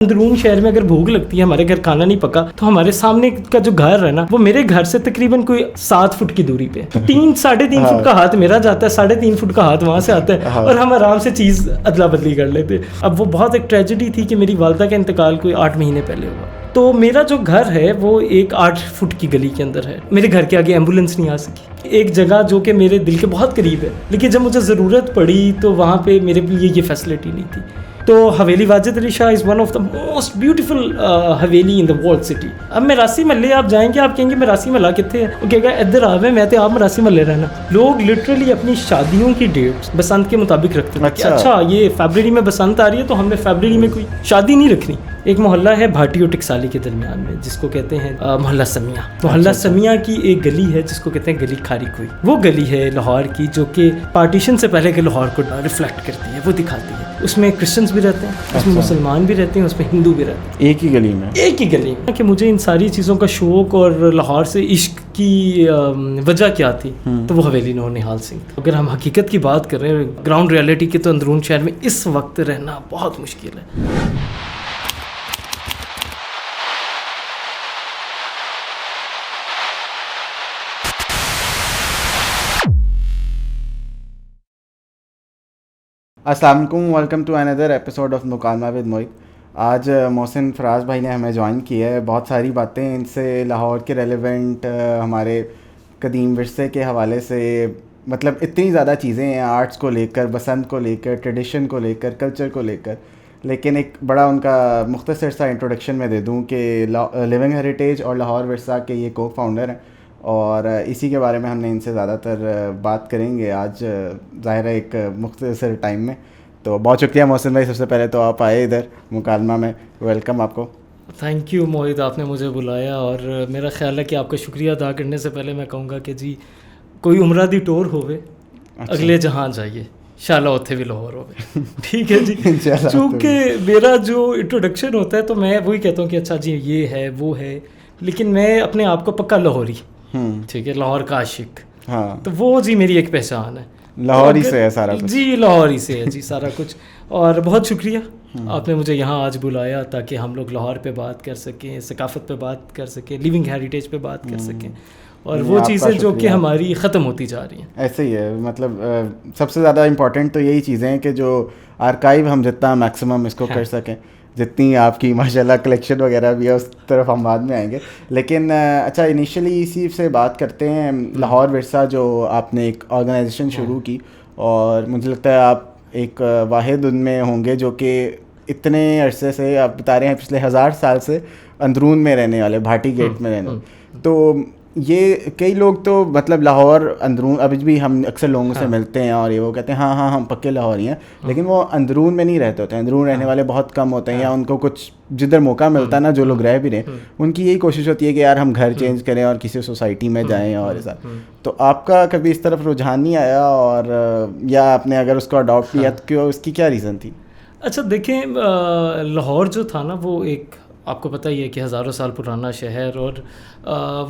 اندرون شہر میں اگر بھوک لگتی ہے, ہمارے گھر کھانا نہیں پکا, تو ہمارے سامنے کا جو گھر ہے نا وہ میرے گھر سے تقریباً کوئی 7 فٹ کی دوری پہ, 3-3.5 فٹ کا ہاتھ میرا جاتا ہے, 3.5 فٹ کا ہاتھ وہاں سے آتا ہے, اور ہم آرام سے چیز ادلا بدلی کر لیتے. اب وہ بہت ایک ٹریجڈی تھی کہ میری والدہ کا انتقال کوئی 8 مہینے پہلے ہوا, تو میرا جو گھر ہے وہ ایک 8 فٹ کی گلی کے اندر ہے. میرے گھر کے آگے ایمبولینس نہیں آ سکی, ایک جگہ جو کہ میرے دل کے بہت قریب ہے, لیکن جب مجھے ضرورت پڑی تو وہاں پہ میرے لیے یہ فیسلٹی نہیں تھی. تو Haveli Wajid Ali Shah is one of the most beautiful haveli in the world city. اب مراسی محلے آپ جائیں گے, آپ کہیں گے مراسی محلہ کتنے ہے, وہ کہے گا ادھر آوے, میں تو آپ مراسی محلے رہنا. لوگ لٹرلی اپنی شادیوں کی ڈیٹس بسنت کے مطابق رکھتے ہیں کہ اچھا یہ فیبرری میں بسنت آ رہی ہے تو ہم نے فیبرری میں کوئی شادی نہیں رکھنی. ایک محلہ ہے بھاٹی اور ٹکسالی کے درمیان میں جس کو کہتے ہیں محلہ سمیہ. محلہ سمیہ کی ایک گلی ہے جس کو کہتے ہیں گلی کھاری کوئی. وہ گلی ہے لاہور کی جو کہ پارٹیشن سے پہلے کے لاہور کو ریفلیکٹ کرتی ہے, وہ دکھاتی ہے. اس میں کرسچنز بھی رہتے ہیں, اس میں مسلمان بھی رہتے ہیں, اس میں ہندو بھی رہتے ہیں, ایک ہی گلی میں. کہ مجھے ان ساری چیزوں کا شوق اور لاہور سے عشق کی وجہ کیا تھی, تو وہ حویلی نور نہال سنگھ. اگر ہم حقیقت کی بات کر رہے ہیں, گراؤنڈ ریالٹی کی, تو اندرون شہر میں اس وقت رہنا بہت مشکل ہے. السلام علیکم, welcome to another episode of مکالمہ ود موہت. آج محسن فراز بھائی نے ہمیں جوائن کیا ہے. بہت ساری باتیں ان سے لاہور کے ریلیونٹ, ہمارے قدیم ورثے کے حوالے سے, مطلب اتنی زیادہ چیزیں ہیں آرٹس کو لے کر, بسنت کو لے کر, ٹریڈیشن کو لے کر, کلچر کو لے کر. لیکن ایک بڑا ان کا مختصر سا انٹروڈکشن میں دے دوں کہ لیونگ ہیریٹیج اور لاہور ورثہ کے یہ کو فاؤنڈر ہیں, اور اسی کے بارے میں ہم نے ان سے زیادہ تر بات کریں گے آج, ظاہر ہے ایک مختصر ٹائم میں. تو بہت شکریہ محسن بھائی, سب سے پہلے تو آپ آئے ادھر مکالمہ میں, ویلکم آپ کو. تھینک یو موہت, آپ نے مجھے بلایا, اور میرا خیال ہے کہ آپ کا شکریہ ادا کرنے سے پہلے میں کہوں گا کہ جی کوئی عمرہ دی ٹور ہوئے, اگلے جہاں جائیے, انشاءاللہ اتھے بھی لاہور ہوئے. ٹھیک ہے جی. چونکہ میرا جو انٹروڈکشن ہوتا ہے تو میں وہی کہتا ہوں کہ اچھا جی یہ ہے وہ ہے, لیکن میں اپنے آپ کو پکا لاہوری, ٹھیک ہے, لاہور کا عاشق. ہاں, تو وہ جی میری ایک پہچان ہے, لاہور ہی سے ہے سارا کچھ. جی لاہور ہی سے ہے جی سارا کچھ. اور بہت شکریہ آپ نے مجھے یہاں آج بلایا تاکہ ہم لوگ لاہور پہ بات کر سکیں, ثقافت پہ بات کر سکیں, لیونگ ہیریٹیج پہ بات کر سکیں, اور وہ چیزیں جو کہ ہماری ختم ہوتی جا رہی ہیں. ایسے ہی ہے, مطلب سب سے زیادہ امپورٹنٹ تو یہی چیزیں ہیں کہ جو آرکائیو ہم جتنا میکسیمم اس کو کر سکیں. جتنی آپ کی ماشاءاللہ کلیکشن وغیرہ بھی ہے اس طرف ہم بعد میں آئیں گے. لیکن اچھا انیشلی اسی سے بات کرتے ہیں. لاہور ورثہ جو آپ نے ایک آرگنائزیشن شروع کی, اور مجھے لگتا ہے آپ ایک واحد ان میں ہوں گے جو کہ اتنے عرصے سے آپ بتا رہے ہیں پچھلے 1000 سال سے اندرون میں رہنے والے, بھاٹی گیٹ میں رہنے والے. تو یہ کئی لوگ تو مطلب لاہور اندرون, ابھی بھی ہم اکثر لوگوں سے ملتے ہیں اور یہ وہ کہتے ہیں ہاں ہم پکے لاہوری ہیں, لیکن وہ اندرون میں نہیں رہتے ہوتے ہیں. اندرون رہنے والے بہت کم ہوتے ہیں, یا ان کو کچھ جدھر موقع ملتا ہے نا, جو لوگ رہ بھی رہے ان کی یہی کوشش ہوتی ہے کہ یار ہم گھر چینج کریں اور کسی سوسائٹی میں جائیں اور ایسا. تو آپ کا کبھی اس طرف رجحان نہیں آیا, اور یا آپ نے اگر اس کو اڈاپٹ کیا تو اس کی کیا ریزن تھی؟ اچھا دیکھیں, لاہور جو تھا نا وہ ایک آپ کو پتہ ہی ہے کہ ہزاروں سال پرانا شہر, اور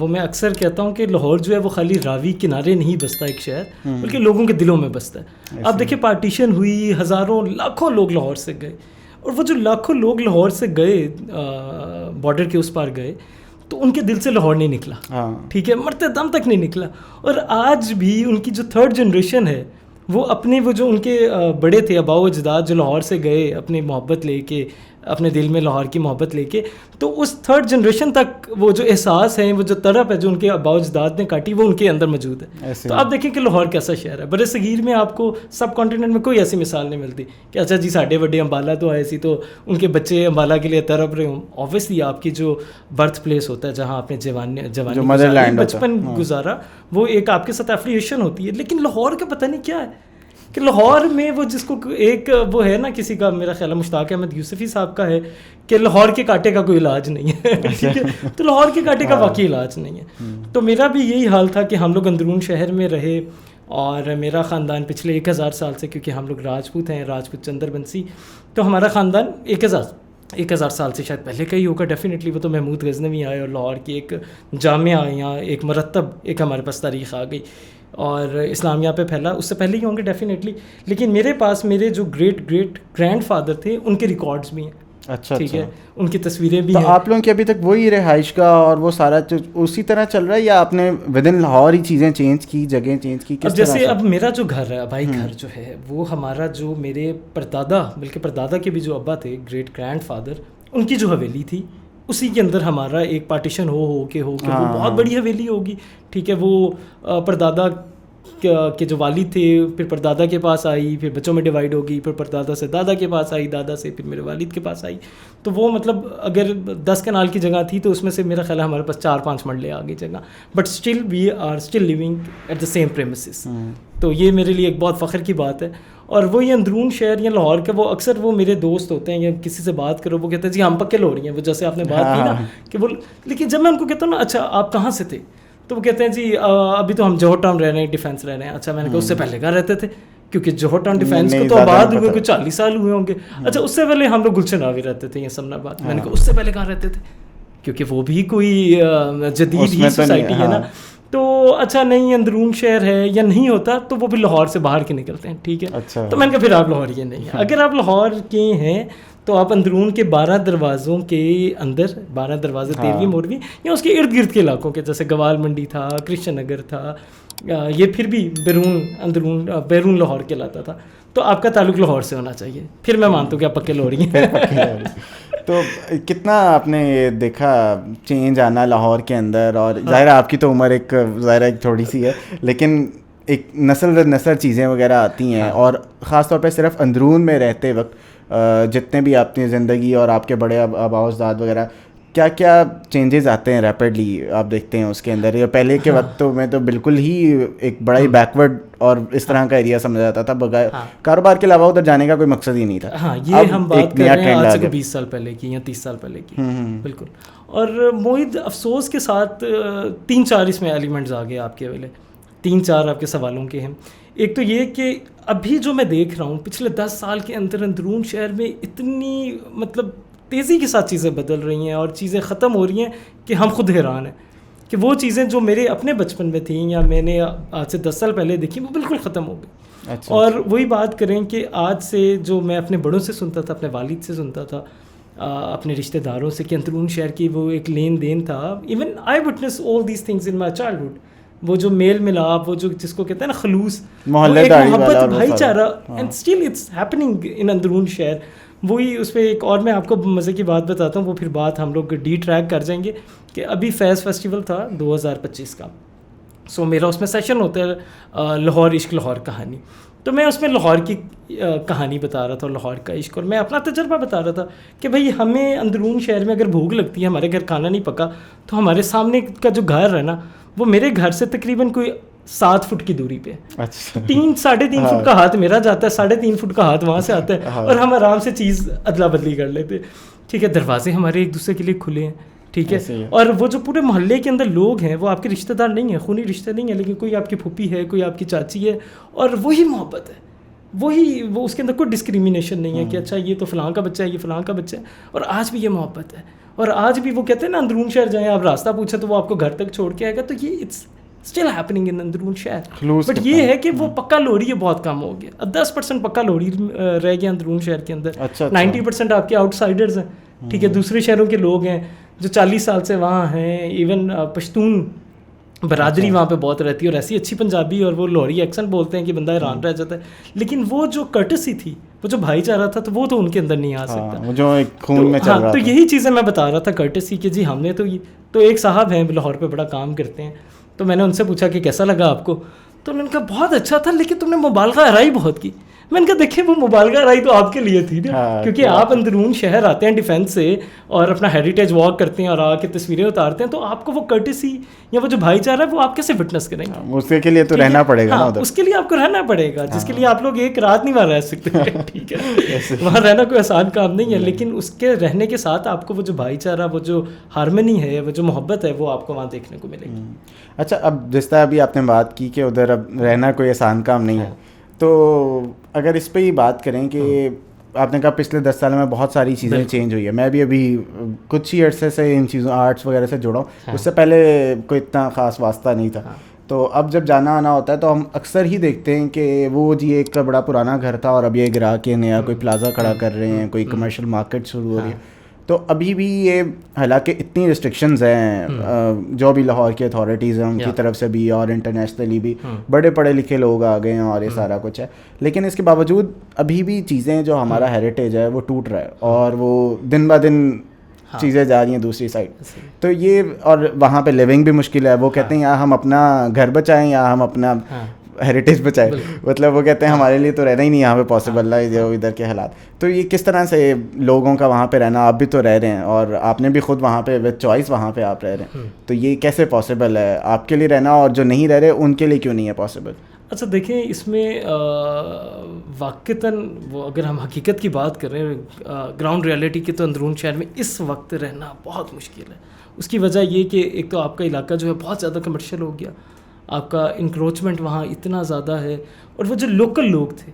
وہ میں اکثر کہتا ہوں کہ لاہور جو ہے وہ خالی راوی کنارے نہیں بستا ایک شہر, بلکہ لوگوں کے دلوں میں بستا ہے. اب دیکھیں پارٹیشن ہوئی, ہزاروں لاکھوں لوگ لاہور سے گئے, اور وہ جو لاکھوں لوگ لاہور سے گئے, بارڈر کے اس پار گئے, تو ان کے دل سے لاہور نہیں نکلا. ٹھیک ہے, مرتے دم تک نہیں نکلا. اور آج بھی ان کی جو 3rd جنریشن ہے وہ اپنے وہ جو ان کے بڑے تھے آباء و اجداد جو لاہور سے گئے اپنی محبت لے کے, اپنے دل میں لاہور کی محبت لے کے, تو اس 3rd جنریشن تک وہ جو احساس ہے, وہ جو طرف ہے جو ان کے آباء و اجداد نے کاٹی, وہ ان کے اندر موجود ہے. تو آپ دیکھیں کہ لاہور کیسا شہر ہے. برِ صغیر میں آپ کو سب کانٹیننٹ میں کوئی ایسی مثال نہیں ملتی کہ اچھا جی ساڈے وڈے امبالا تو آئے سی تو ان کے بچے امبالا کے لیے تڑپ رہے ہوں. اوبویسلی آپ کی جو برتھ پلیس ہوتا ہے جہاں آپ نے جوانی بچپن گزارا, وہ ایک آپ کے ساتھ ایفلیشن ہوتی ہے. لیکن لاہور کا پتہ نہیں کیا ہے کہ لاہور میں وہ جس کو ایک وہ ہے نا, کسی کا میرا خیال ہے مشتاق احمد یوسفی صاحب کا ہے کہ لاہور کے کانٹے کا کوئی علاج نہیں ہے. ٹھیک ہے, تو لاہور کے کانٹے کا واقعی علاج نہیں ہے. تو میرا بھی یہی حال تھا کہ ہم لوگ اندرون شہر میں رہے, اور میرا خاندان پچھلے 1000 سال سے, کیونکہ ہم لوگ راجپوت ہیں, راجپوت چندر بنسی, تو ہمارا خاندان 1000 سال سے شاید پہلے کا ہی ہوگا ڈیفینیٹلی. وہ تو محمود غزنوی آئے اور لاہور کی ایک جامعہ یہاں ایک مرتب ایک ہمارے پاس تاریخ آ گئی, اور اسلامیہ پہ پھیلا, اس سے پہلے ہی ہوں گے ڈیفینیٹلی. لیکن میرے پاس میرے جو گریٹ گرینڈ فادر تھے ان کے ریکارڈز بھی ہیں. اچھا ٹھیک ہے, ان کی تصویریں بھی تو ہیں. آپ لوگوں کی ابھی تک وہی رہائش کا اور وہ سارا اسی طرح چل رہا ہے یا آپ نے ود ان لاہور ہی چیزیں چینج کی, جگہیں چینج کی, کس اب طرح جیسے سے؟ اب میرا جو گھر ہے بھائی, گھر جو ہے وہ ہمارا جو میرے پردادا, بلکہ پردادا کے بھی جو ابا تھے, گریٹ گرینڈ فادر, ان کی جو حویلی تھی اسی کے اندر ہمارا ایک پارٹیشن ہو کے وہ بہت بڑی حویلی ہوگی. ٹھیک ہے, وہ پردادا کے جو والد تھے, پھر پردادا کے پاس آئی, پھر بچوں میں ڈیوائڈ ہوگی, پھر پردادا سے دادا کے پاس آئی, دادا سے پھر میرے والد کے پاس آئی. تو وہ مطلب اگر 10 کنال کی جگہ تھی تو اس میں سے میرا خیال ہے ہمارے پاس 4-5 مرلے آگے جگہ, but still we are still living at the same premises. تو یہ میرے لیے ایک بہت فخر کی بات ہے. اور وہ یہ اندرون شہر یا لاہور کا, وہ اکثر وہ میرے دوست ہوتے ہیں یا کسی سے بات کرو, وہ کہتے ہیں جی ہم پکے لاہوری ہیں, وہ جیسے آپ نے بات کی نا کہ وہ, لیکن جب میں ان کو کہتا ہوں نا اچھا آپ کہاں سے تھے, تو وہ کہتے ہیں جی ابھی تو ہم جوہر ٹاؤن رہ رہے ہیں, ڈیفینس رہ رہے ہیں. اچھا, میں نے کہا اس سے پہلے کہاں رہتے تھے, کیونکہ جوہر ٹاؤن ڈیفینس کو تو آباد ہوئے کوئی 40 سال ہوئے ہوں گے. اچھا, اس سے پہلے ہم لوگ گلشن راوی رہتے تھے یا سمنا آباد. میں نے کہا اس سے پہلے کہاں رہتے تھے, کیونکہ وہ بھی کوئی جدید ہی سوسائٹی ہے نا. تو اچھا نہیں اندرون شہر ہے یا نہیں ہوتا تو وہ بھی لاہور سے باہر کے نکلتے ہیں. ٹھیک ہے, تو میں نے کہا پھر آپ لاہور یہ نہیں ہیں. اگر آپ لاہور کے ہیں تو آپ اندرون کے 12 دروازوں کے اندر, 12 دروازے 13ویں موروی یا اس کے ارد گرد کے علاقوں کے, جیسے گوال منڈی تھا, کرشن نگر تھا, یہ پھر بھی بیرون لاہور کہلاتا تھا, تو آپ کا تعلق لاہور سے ہونا چاہیے, پھر میں مانتا ہوں کہ آپ پکے لاہوری ہیں. تو کتنا آپ نے دیکھا چینج آنا لاہور کے اندر, اور ظاہر آپ کی تو عمر ایک ظاہر ایک تھوڑی سی ہے, لیکن ایک نسل در نسل چیزیں وغیرہ آتی ہیں, اور خاص طور پہ صرف اندرون میں رہتے وقت جتنے بھی آپ کی زندگی اور آپ کے بڑے آبا و اجداد وغیرہ, کیا کیا چینجز آتے ہیں ریپڈلی آپ دیکھتے ہیں اس کے اندر. یا پہلے کے وقت میں تو بالکل ہی ایک بڑا ہی بیکورڈ اور اس طرح کا ایریا سمجھا جاتا تھا, بغیر کاروبار کے علاوہ ادھر جانے کا کوئی مقصد ہی نہیں تھا. ہاں, یہ ہم بات کر رہے ہیں آج سے 20 سال پہلے کی یا 30 سال پہلے کی. بالکل. اور موہد, افسوس کے ساتھ 3-4 اس میں ایلیمنٹس آ گئے آپ کے والے, 3-4 آپ کے سوالوں کے ہیں. ایک تو یہ کہ ابھی جو میں دیکھ رہا ہوں پچھلے 10 سال کے اندر اندرون شہر میں اتنی مطلب تیزی کے ساتھ چیزیں بدل رہی ہیں اور چیزیں ختم ہو رہی ہیں کہ ہم خود حیران ہیں کہ وہ چیزیں جو میرے اپنے بچپن میں تھیں یا میں نے آج سے 10 سال پہلے دیکھی, وہ بالکل ختم ہو گئی. اور وہی بات کریں کہ آج سے جو میں اپنے بڑوں سے سنتا تھا, اپنے والد سے سنتا تھا, اپنے رشتہ داروں سے کہ اندرون شہر کی وہ ایک لین دین تھا. Even I witness all these things in my childhood. وہ جو میل ملاپ, وہ جو جس کو کہتے ہیں نا خلوص, محبت, بھائی چارہ, and still it's happening in اندرون شہر. وہی اس پہ ایک اور میں آپ کو مزے کی بات بتاتا ہوں, وہ پھر بات ہم لوگ ڈی ٹریک کر جائیں گے. کہ ابھی فیض فیسٹیول تھا 2025 کا, سو میرا اس میں سیشن ہوتا ہے لاہور عشق لاہور کہانی. تو میں اس میں لاہور کی کہانی بتا رہا تھا, لاہور کا عشق, اور میں اپنا تجربہ بتا رہا تھا کہ بھائی ہمیں اندرون شہر میں اگر بھوک لگتی ہے, ہمارے گھر کھانا نہیں پکا, تو ہمارے سامنے کا جو گھر ہے نا, وہ میرے گھر سے تقریباً کوئی 7 فٹ کی دوری پہ, 3-3.5 فٹ کا ہاتھ میرا جاتا ہے, 3.5 فٹ کا ہاتھ وہاں سے آتا ہے, اور ہم آرام سے چیز ادلا بدلی کر لیتے. ٹھیک ہے, دروازے ہمارے ایک دوسرے کے لیے کھلے ہیں. ٹھیک ہے, اور وہ جو پورے محلے کے اندر لوگ ہیں وہ آپ کے رشتہ دار نہیں ہیں, خونی رشتہ نہیں ہے, لیکن کوئی آپ کی پھوپھی ہے, کوئی آپ کی چاچی ہے, اور وہی محبت ہے, وہی وہ اس کے اندر کوئی ڈسکریمنیشن نہیں ہے کہ اچھا یہ تو فلاں کا بچہ ہے, یہ فلاں کا بچہ ہے. اور آج بھی یہ محبت ہے, اور آج بھی وہ کہتے ہیں نا اندرون شہر جائیں, آپ راستہ پوچھیں تو وہ آپ کو گھر تک چھوڑ کے آئے گا. تو یہ اٹس اسٹل ہیپننگ ان اندرون شہر. بٹ یہ ہے کہ وہ پکا لوری یہ بہت کم ہو گیا, 10% پکا لوری رہ گیا اندرون شہر کے اندر. 90% آپ کے آؤٹ سائڈرز ہیں. ٹھیک ہے, دوسرے شہروں کے لوگ ہیں جو 40 سال سے وہاں ہیں. ایون پشتون برادری وہاں پہ بہت رہتی ہے, اور ایسی اچھی پنجابی, اور وہ لاہوری ایکسنٹ بولتے ہیں کہ بندہ حیران رہ جاتا ہے. لیکن وہ جو کرٹسی تھی, وہ جو بھائی چارہ تھا, تو وہ تو ان کے اندر نہیں آ سکتا, جو خون میں چل رہا تھا. تو یہی چیزیں میں بتا رہا تھا کرٹسی کہ جی ہم نے تو ایک صاحب ہیں لاہور پہ بڑا کام کرتے ہیں, تو میں نے ان سے پوچھا کہ کیسا لگا آپ کو, تو انہوں نے کہا بہت اچھا تھا, لیکن تم نے مبالغہ آرائی بہت کی. میں نے کہا دیکھیں وہ مبالغہ آرائی تو آپ کے لیے تھی نا, کیونکہ آپ اندرون شہر آتے ہیں ڈیفینس سے اور اپنا ہیریٹیج واک کرتے ہیں اور آ کے تصویریں اتارتے ہیں, تو آپ کو وہ کرٹسی یا وہ جو بھائی چارہ ہے وہ آپ کیسے وٹنس کریں گے. اس کے لیے تو رہنا پڑے گا, اس کے لیے آپ کو رہنا پڑے گا, جس کے لیے آپ لوگ ایک رات نہیں وہاں رہ سکتے. ٹھیک ہے, وہاں رہنا کوئی آسان کام نہیں ہے, لیکن اس کے رہنے کے ساتھ آپ کو وہ جو بھائی چارہ, وہ جو ہارمنی ہے, وہ جو محبت ہے, وہ آپ کو وہاں دیکھنے کو ملے گی. اچھا, اب جس طرح ابھی آپ نے بات کی کہ ادھر اب رہنا کوئی آسان کام نہیں ہے, تو اگر اس پہ ہی بات کریں کہ آپ نے کہا پچھلے 10 سالوں میں بہت ساری چیزیں چینج ہوئی ہے. میں بھی ابھی کچھ ہی عرصے سے ان چیزوں آرٹس وغیرہ سے جڑا ہوں, اس سے پہلے کوئی اتنا خاص واسطہ نہیں تھا. تو اب جب جانا آنا ہوتا ہے تو ہم اکثر ہی دیکھتے ہیں کہ وہ جی ایک بڑا پرانا گھر تھا اور اب یہ گرا کے نیا کوئی پلازا کھڑا کر رہے ہیں, کوئی کمرشل مارکیٹ شروع ہو رہی ہے. تو ابھی بھی یہ حالانکہ اتنی ریسٹرکشنز ہیں جو بھی لاہور کی اتھارٹیز ہیں ان کی طرف سے بھی اور انٹرنیشنلی بھی بڑے پڑھے لکھے لوگ آ گئے ہیں اور یہ سارا کچھ ہے, لیکن اس کے باوجود ابھی بھی چیزیں جو ہمارا ہیریٹیج ہے وہ ٹوٹ رہا ہے اور وہ دن بہ دن چیزیں جا رہی ہیں دوسری سائڈ. تو یہ اور وہاں پہ لیونگ بھی مشکل ہے. وہ کہتے ہیں یا ہم اپنا گھر بچائیں یا ہم اپنا ہیریٹیج بچائے, مطلب وہ کہتے ہیں ہمارے لیے تو رہنا ہی نہیں یہاں پہ پاسبل ہے جو ادھر کے حالات. تو یہ کس طرح سے لوگوں کا وہاں پہ رہنا, آپ بھی تو رہ رہے ہیں اور آپ نے بھی خود وہاں پہ وتھ چوائس وہاں پہ آپ رہ رہے ہیں, تو یہ کیسے پاسبل ہے آپ کے لیے رہنا, اور جو نہیں رہ رہے ان کے لیے کیوں نہیں ہے پاسبل؟ اچھا دیکھیں, اس میں واقعتاً وہ اگر ہم حقیقت کی بات کر رہے ہیں گراؤنڈ ریالٹی کی, تو اندرون شہر میں اس وقت رہنا بہت مشکل ہے. اس کی وجہ یہ کہ ایک تو آپ کا علاقہ جو ہے بہت زیادہ کمرشل ہو گیا, آپ کا انکروچمنٹ وہاں اتنا زیادہ ہے, اور وہ جو لوکل لوگ تھے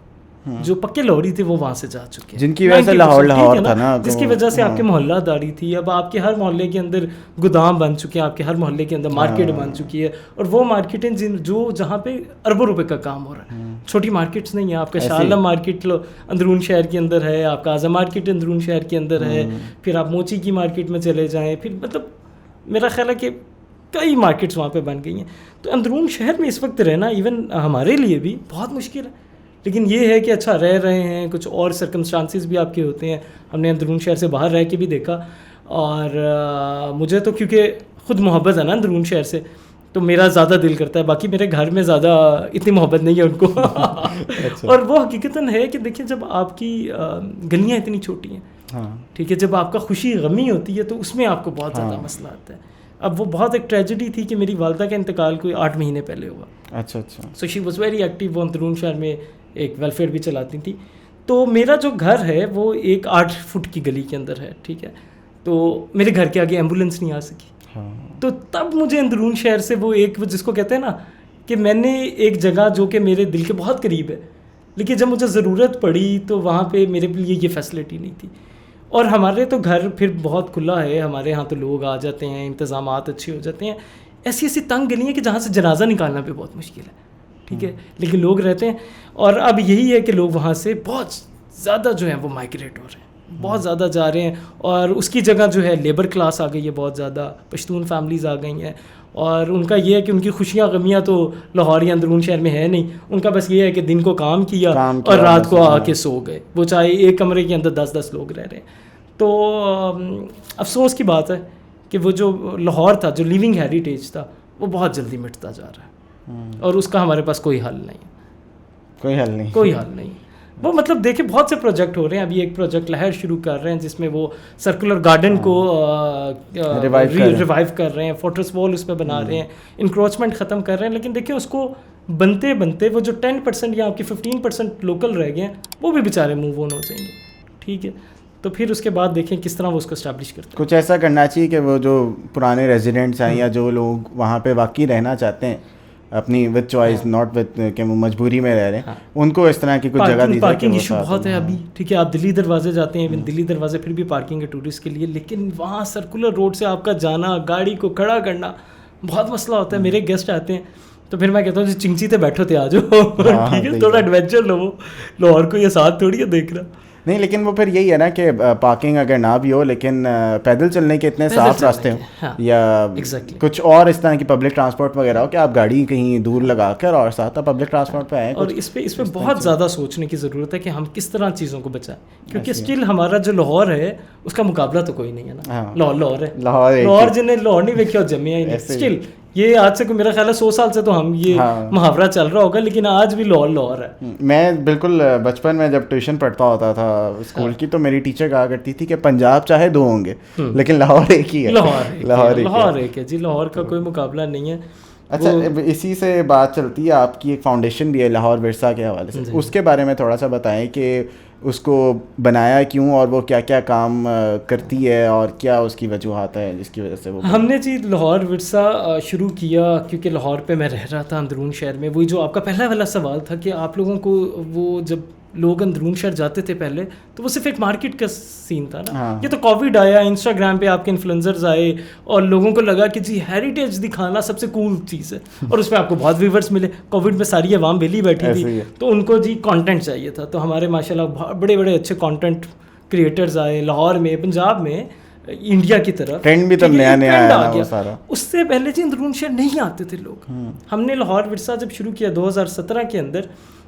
جو پکے لاہوری تھے وہ وہاں سے جا چکے ہیں, جن کی وجہ سے لاہور تھا نا, جس کی وجہ سے آپ کے محلہ داری تھی. اب آپ کے ہر محلے کے اندر گودام بن چکے ہیں, آپ کے ہر محلے کے اندر مارکیٹ بن چکی ہے, اور وہ مارکیٹیں جو جہاں پہ اربوں روپے کا کام ہو رہا ہے, چھوٹی مارکیٹس نہیں ہیں. آپ کا شاہ عالم مارکیٹ اندرون شہر کے اندر ہے, آپ کا اعظم مارکیٹ اندرون شہر کے اندر ہے, پھر آپ موچی کی مارکیٹ میں چلے جائیں, پھر مطلب میرا خیال ہے کہ کئی مارکیٹس وہاں پہ بن گئی ہیں. تو اندرون شہر میں اس وقت رہنا ایون ہمارے لیے بھی بہت مشکل ہے. لیکن یہ ہے کہ اچھا رہ رہے ہیں, کچھ اور سرکمسٹانسز بھی آپ کے ہوتے ہیں. ہم نے اندرون شہر سے باہر رہ کے بھی دیکھا, اور مجھے تو کیونکہ خود محبت ہے نا اندرون شہر سے, تو میرا زیادہ دل کرتا ہے. باقی میرے گھر میں زیادہ اتنی محبت نہیں ہے ان کو. اور وہ حقیقتاً ہے کہ دیکھیں جب آپ کی گلیاں اتنی چھوٹی ہیں, ٹھیک ہے, جب آپ کا خوشی غمی ہوتی ہے تو اس میں آپ کو بہت زیادہ مسئلہ آتا ہے. اب وہ بہت ایک ٹریجڈی تھی کہ میری والدہ کا انتقال کوئی 8 مہینے پہلے ہوا. اچھا اچھا. سو شی واز ویری ایکٹیو. وہ اندرون شہر میں ایک ویلفیئر بھی چلاتی تھی. تو میرا جو گھر ہے وہ ایک 8 فٹ کی گلی کے اندر ہے, ٹھیک ہے. تو میرے گھر کے آگے ایمبولینس نہیں آ سکی. تو تب مجھے اندرون شہر سے وہ ایک جس کو کہتے ہیں نا کہ میں نے ایک جگہ جو کہ میرے دل کے بہت قریب ہے, لیکن جب مجھے ضرورت پڑی تو وہاں پہ میرے لیے یہ فیسلٹی نہیں تھی. اور ہمارے تو گھر پھر بہت کھلا ہے, ہمارے ہاں تو لوگ آ جاتے ہیں, انتظامات اچھے ہو جاتے ہیں. ایسی ایسی تنگ گلی ہیں کہ جہاں سے جنازہ نکالنا بھی بہت مشکل ہے, ٹھیک ہے, لیکن لوگ رہتے ہیں. اور اب یہی ہے کہ لوگ وہاں سے بہت زیادہ جو ہیں وہ مائگریٹ ہو رہے ہیں, بہت زیادہ جا رہے ہیں. اور اس کی جگہ جو ہے لیبر کلاس آ گئی ہے, بہت زیادہ پشتون فیملیز آ گئی ہیں. اور ان کا یہ ہے کہ ان کی خوشیاں غمیاں تو لاہور یا اندرون شہر میں ہے نہیں. ان کا بس یہ ہے کہ دن کو کام کیا اور رات کو آ کے سو گئے, وہ چاہے ایک کمرے کے اندر 10 لوگ رہ رہے ہیں. تو افسوس کی بات ہے کہ وہ جو لاہور تھا, جو لیونگ ہیریٹیج تھا, وہ بہت جلدی مٹتا جا رہا ہے, اور اس کا ہمارے پاس کوئی حل نہیں. کوئی حل نہیں. وہ مطلب دیکھیں بہت سے پروجیکٹ ہو رہے ہیں. ابھی ایک پروجیکٹ لہر شروع کر رہے ہیں جس میں وہ سرکولر گارڈن کو ریوائیو کر رہے ہیں, فورٹریس وال اس پہ بنا رہے ہیں, انکروچمنٹ ختم کر رہے ہیں. لیکن دیکھیں اس کو بنتے بنتے وہ جو 10% یا آپ کی 15% لوکل رہ گئے ہیں, وہ بھی بیچارے موو آن ہو جائیں گے, ٹھیک ہے. تو پھر اس کے بعد دیکھیں کس طرح وہ اس کو اسٹیبلش کرتے ہیں. کچھ ایسا کرنا چاہیے کہ وہ جو پرانے ریزیڈنٹس ہیں یا جو لوگ وہاں پہ واقعی رہنا چاہتے ہیں اپنی وتھ چوائس, ناٹ وتھ کہ وہ مجبوری میں رہ رہے ہیں, ان کو اس طرح کی کچھ جگہ دی جائے. پارکنگ ایشو بہت ہے ابھی, ٹھیک ہے. آپ دلی دروازے جاتے ہیں, دلی دروازے پھر بھی پارکنگ ہے ٹورسٹ کے لیے, لیکن وہاں سرکولر روڈ سے آپ کا جانا, گاڑی کو کھڑا کرنا بہت مسئلہ ہوتا ہے. میرے گیسٹ آتے ہیں تو پھر میں کہتا ہوں جی چنگچی تے بیٹھو تے آ جاؤ, ٹھیک ہے, تھوڑا ایڈونچر لو. لاہور کو یہ ساتھ تھوڑی ہے دیکھ رہا نہیں. لیکن وہ پھر یہی ہے نا کہ پارکنگ اگر نہ بھی ہو لیکن پیدل چلنے کے اتنے صاف راستے ہوں یا کچھ اور اس طرح کی پبلک ٹرانسپورٹ وغیرہ ہو کہ آپ گاڑی کہیں دور لگا کر اور ساتھ پبلک ٹرانسپورٹ پہ آئیں. اور اس پہ بہت زیادہ سوچنے کی ضرورت ہے کہ ہم کس طرح چیزوں کو بچائیں, کیونکہ اسٹل ہمارا جو لاہور ہے اس کا مقابلہ تو کوئی نہیں ہے نا. لاہور ہے, لاہور جنہیں لاہور نہیں دیکھا جمیا ہی نہیں. اسٹل یہ آج سے میرا خیال ہے 100 سال سے تو ہم یہ محاورہ چل رہا ہوگا, لیکن آج بھی لاہور ہے. میں بالکل بچپن میں جب ٹیوشن پڑھتا ہوتا تھا اسکول کی, تو میری ٹیچر کہا کرتی تھی کہ پنجاب چاہے 2 ہوں گے لیکن لاہور ایک ہی ہے. لاہور ایک ہے جی, لاہور کا کوئی مقابلہ نہیں ہے. اچھا, اسی سے بات چلتی ہے, آپ کی ایک فاؤنڈیشن بھی ہے لاہور ورثہ کے حوالے سے, اس کے بارے میں تھوڑا سا بتائیں کہ اس کو بنایا کیوں اور وہ کیا کیا کام کرتی ہے اور کیا اس کی وجوہات ہے جس کی وجہ سے وہ. ہم نے جی لاہور ورثہ شروع کیا کیونکہ لاہور پہ میں رہ رہا تھا اندرون شہر میں. وہی جو آپ کا پہلا والا سوال تھا کہ آپ لوگوں کو وہ جب لوگ اندرون شہر جاتے تھے پہلے تو وہ صرف ایک مارکیٹ کا سین تھا نا. یہ تو کووڈ آیا, انسٹاگرام پہ آپ کے انفلوئنسرز آئے اور لوگوں کو لگا کہ جی ہیریٹیج دکھانا سب سے کول چیز ہے, اور اس پہ آپ کو بہت ویورز ملے. کووڈ میں ساری عوام ویلی بیٹھی تھی تو ان کو جی کانٹینٹ چاہیے تھا, تو ہمارے ماشاء اللہ بڑے بڑے اچھے کانٹینٹ کریٹرز آئے لاہور میں, پنجاب میں, انڈیا کی طرف. ٹرینڈ بھی تو نیا نیا آیا وہ سارا. اس سے پہلے جی اندرون شہر نہیں آتے تھے لوگ. ہم نے لاہور ورثہ جب شروع کیا 2017 کے اندر,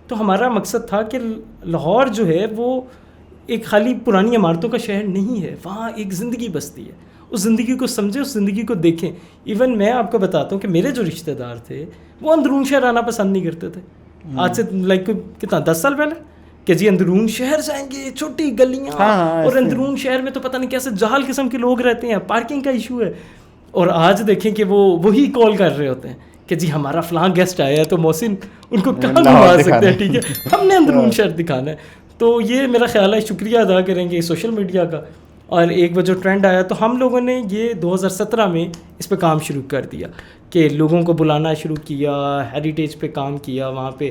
تو ہمارا مقصد تھا کہ لاہور جو ہے وہ ایک خالی پرانی عمارتوں کا شہر نہیں ہے, وہاں ایک زندگی بستی ہے. اس زندگی کو سمجھیں, اس زندگی کو دیکھیں. ایون میں آپ کو بتاتا ہوں کہ میرے جو رشتہ دار تھے وہ اندرون شہر آنا پسند نہیں کرتے تھے. آج سے لائک کتنا 10 سال پہلے کہ جی اندرون شہر جائیں گے, چھوٹی گلیاں, اور اندرون شہر میں تو پتہ نہیں کیسے جہل قسم کے لوگ رہتے ہیں, پارکنگ کا ایشو ہے. اور آج دیکھیں کہ وہ وہی کال کر رہے ہوتے ہیں کہ جی ہمارا فلاں گیسٹ آیا ہے تو محسن ان کو کہاں گھما سکتے ہیں, ٹھیک ہے ہم نے اندرون شہر دکھانا ہے. تو یہ میرا خیال ہے شکریہ ادا کریں گے سوشل میڈیا کا. اور ایک وہ جو ٹرینڈ آیا تو ہم لوگوں نے یہ 2017 میں اس پہ کام شروع کر دیا کہ لوگوں کو بلانا شروع کیا, ہیریٹیج پہ کام کیا. وہاں پہ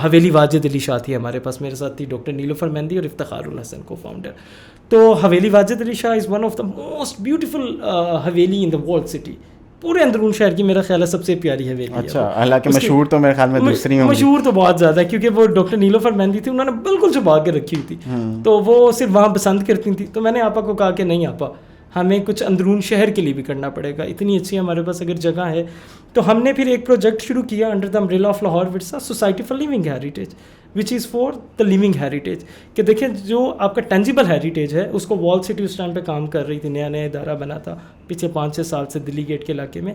حویلی واجد علی شاہ تھی ہمارے پاس, میرے ساتھ تھی ڈاکٹر نیلوفر مہندی اور افتخار الحسن کو فاؤنڈر. تو Haveli Wajid Ali Shah is one of the most beautiful haveli in the world city. پورے اندرون شہر کی میرا خیال ہے سب سے پیاری حویلی. اچھا, حالانکہ مشہور تو میرے خیال میں دوسری ہوں, مشہور تو بہت زیادہ ہے کیونکہ وہ ڈاکٹر نیلوفر مہندی تھی, انہوں نے بالکل چھپا کے رکھی ہوئی تھی, تو وہ صرف وہاں پسند کرتی تھی. تو میں نے آپا کو کہا کہ نہیں آپا, ہمیں کچھ اندرون شہر کے لیے بھی کرنا پڑے گا, اتنی اچھی ہمارے پاس اگر جگہ ہے. تو ہم نے پھر ایک پروجیکٹ شروع کیا under the umbrella of Lahore Virsa society for living heritage, which is for the living heritage. کہ دیکھیں جو آپ کا ٹینجیبل ہیریٹیج ہے اس کو وال سٹی اس ٹائم پہ کام کر رہی تھی, نیا نیا ادارہ بنا تھا پچھلے 5-6 سال سے دلی گیٹ کے علاقے میں,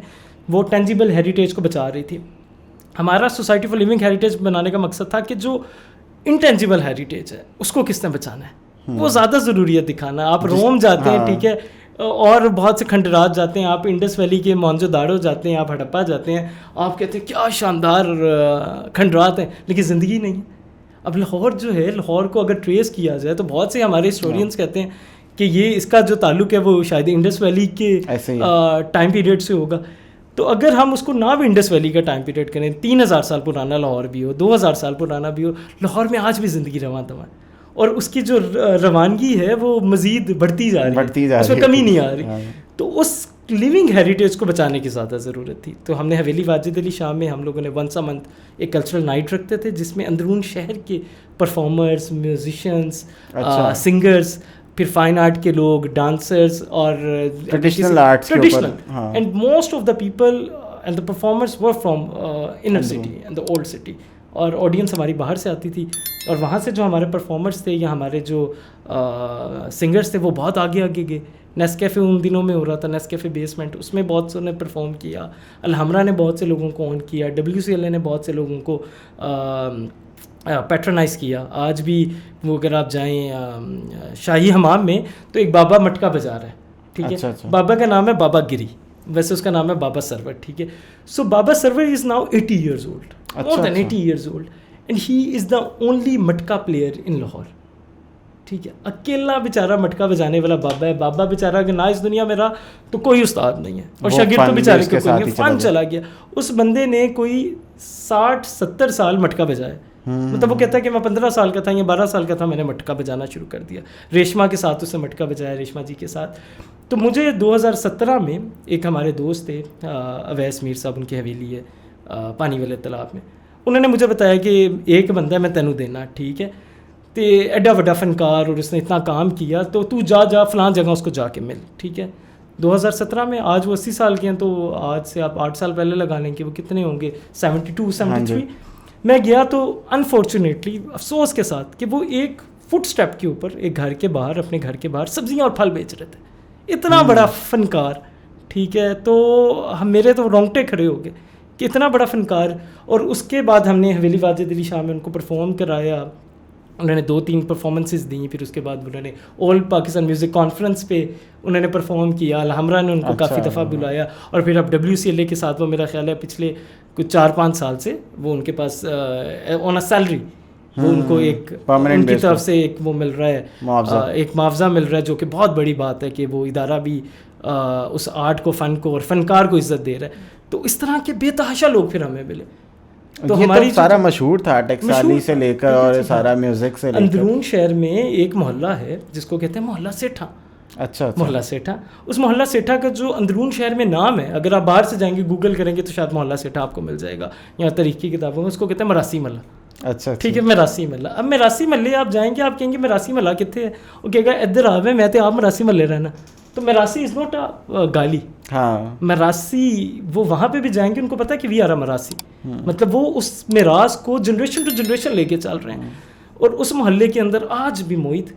وہ ٹینجیبل ہیریٹیج کو بچا رہی تھی. ہمارا سوسائٹی فار لیونگ ہیریٹیج بنانے کا مقصد تھا کہ جو انٹینجیبل ہیریٹیج ہے اس کو کس نے بچانا ہے, وہ زیادہ ضروری ہے دکھانا. آپ روم جاتے ہیں, ٹھیک ہے, اور بہت سے کھنڈرات جاتے ہیں, آپ انڈس ویلی کے مونجو داڑو جاتے ہیں, آپ ہڑپا جاتے ہیں, آپ کہتے ہیں کیا شاندار کھنڈرات ہیں, لیکن زندگی نہیں ہے. اب لاہور جو ہے, لاہور کو اگر ٹریس کیا جائے تو بہت سے ہمارے ہسٹورینس کہتے ہیں کہ یہ اس کا جو تعلق ہے وہ شاید انڈس ویلی کے ٹائم پیریڈ سے ہوگا. تو اگر ہم اس کو نہ بھی انڈس ویلی کا ٹائم پیریڈ کریں, 3000 سال پرانا لاہور بھی ہو, 2000 سال پرانا بھی ہو, لاہور میں آج بھی زندگی رواں دواں ہے, اور اس کی جو روانگی ہے وہ مزید بڑھتی جا رہی ہے, اس میں کمی نہیں آ رہی. تو اس لیونگ ہیریٹیج کو بچانے کی زیادہ ضرورت تھی. تو ہم نے حویلی واجد علی شاہ میں ہم لوگوں نے ونس اے منتھ ایک کلچرل نائٹ رکھتے تھے جس میں اندرون شہر کے پرفارمرز, میوزیشینس, سنگرز, پھر فائن آرٹ کے لوگ, ڈانسرز, اور ٹریڈیشنل آرٹس کے اوپر, and most of the people and the performers were from inner city and the old city. اور آڈینس ہماری باہر سے آتی تھی, اور وہاں سے جو ہمارے پرفارمرز تھے یا ہمارے جو سنگرز تھے وہ بہت آگے آگے گئے. نیس کیفے ان دنوں میں ہو رہا تھا, نیس کیفے بیسمنٹ, اس میں بہت سے نے پرفارم کیا. الحمرہ نے بہت سے لوگوں کو آن کیا, WCLA نے بہت سے لوگوں کو پیٹرنائز کیا. آج بھی وہ اگر آپ جائیں شاہی حمام میں تو ایک بابا مٹکا بجا رہا ہے, ٹھیک ہے, بابا کا نام ہے بابا گری, ویسے اس کا نام ہے بابا سرور, ٹھیک ہے. سو بابا سرور is now 80 years old, more than 80 years old, and he is the only matka player in Lahore, ٹھیک ہے. اکیلا بیچارہ مٹکا بجانے والا بابا ہے. بابا بیچارہ اگر نہ اس دنیا میں رہا تو کوئی استاد نہیں ہے, اور شاگرد تو بیچارے کو کوئی نہیں, فن چلا گیا. اس بندے نے کوئی 60-70 سال مٹکا بجایا. مطلب وہ کہتا ہے کہ میں 15 سال کا تھا یا 12 سال کا تھا, میں نے مٹکا بجانا شروع کر دیا. ریشما کے ساتھ اسے مٹکا بجایا, ریشما جی کے ساتھ. تو مجھے 2017 میں ایک ہمارے دوست تھے اویس میر صاحب, ان کی حویلی ہے پانی والے تالاب میں, انہوں نے مجھے بتایا کہ ایک بندہ میں تینوں دینا, ٹھیک ہے, تو ایڈا وڈا فنکار اور اس نے اتنا کام کیا, تو تو جا فلاں جگہ اس کو جا کے مل, ٹھیک ہے. 2017 میں, آج وہ 80 سال کے ہیں, تو آج سے آپ 8 سال پہلے لگا لیں کہ وہ کتنے ہوں گے, 72-73. میں گیا تو انفارچونیٹلی افسوس کے ساتھ کہ وہ ایک فٹ اسٹیپ کے اوپر ایک گھر کے باہر, اپنے گھر کے باہر سبزیاں اور پھل بیچ رہے تھے. اتنا بڑا فنکار, ٹھیک ہے. تو میرے تو رونگٹے کھڑے ہو گئے کہ اتنا بڑا فنکار. اور اس کے بعد ہم نے حویلی واجد علی شاہ میں ان کو پرفارم کرایا, انہوں نے 2-3 پرفارمنسز دیں. پھر اس کے بعد انہوں نے آل پاکستان میوزک کانفرنس پہ انہوں نے پرفارم کیا. الحمرہ نے ان کو کافی دفعہ بلایا, اور پھر اب WCLA کے ساتھ وہ میرا خیال ہے پچھلے کچھ 4-5 سال سے وہ ان کے پاس آن اے سیلری وہ ان کو ایک ان کی طرف سے ایک وہ مل رہا ہے, ایک معاوضہ مل رہا ہے, جو کہ بہت بڑی بات ہے کہ وہ ادارہ بھی اس آرٹ کو, فن کو اور فنکار کو عزت دے رہا ہے. تو اس طرح کے بے تحاشا لوگ پھر ہمیں ملے تو ہماری سارا مشہور تھا ٹیکسالی سے لے کر اور سارا میوزک سے لے کر. اندرون شہر میں ایک محلہ ہے جس کو کہتے ہیں محلہ سیٹھا. اچھا محلہ سیٹھا. اس محلہ سیٹھا کا جو اندرون شہر میں نام ہے, اگر آپ باہر سے جائیں گے گوگل کریں گے تو شاید محلہ سیٹھا آپ کو مل جائے گا, یہاں تاریخ کی کتابوں میں اس کو کہتے ہیں مراسی محلہ. اچھا ٹھیک ہے, مراسی محلہ. اب مراسی محلے آپ جائیں گے, آپ کہیں گے مراسی محلہ کتنے ہے, وہ کہے گا ادھر آوے میں تے آپ مراسی محلے رہنا. تو مراسی از ناٹ گالی. ہاں, مراسی وہ وہاں پہ بھی جائیں گے ان کو پتہ ہے کہ وی آر اے مراسی, مطلب وہ اس میراث کو جنریشن ٹو جنریشن لے کے چل رہے ہیں. اور اس محلے کے اندر آج بھی موہت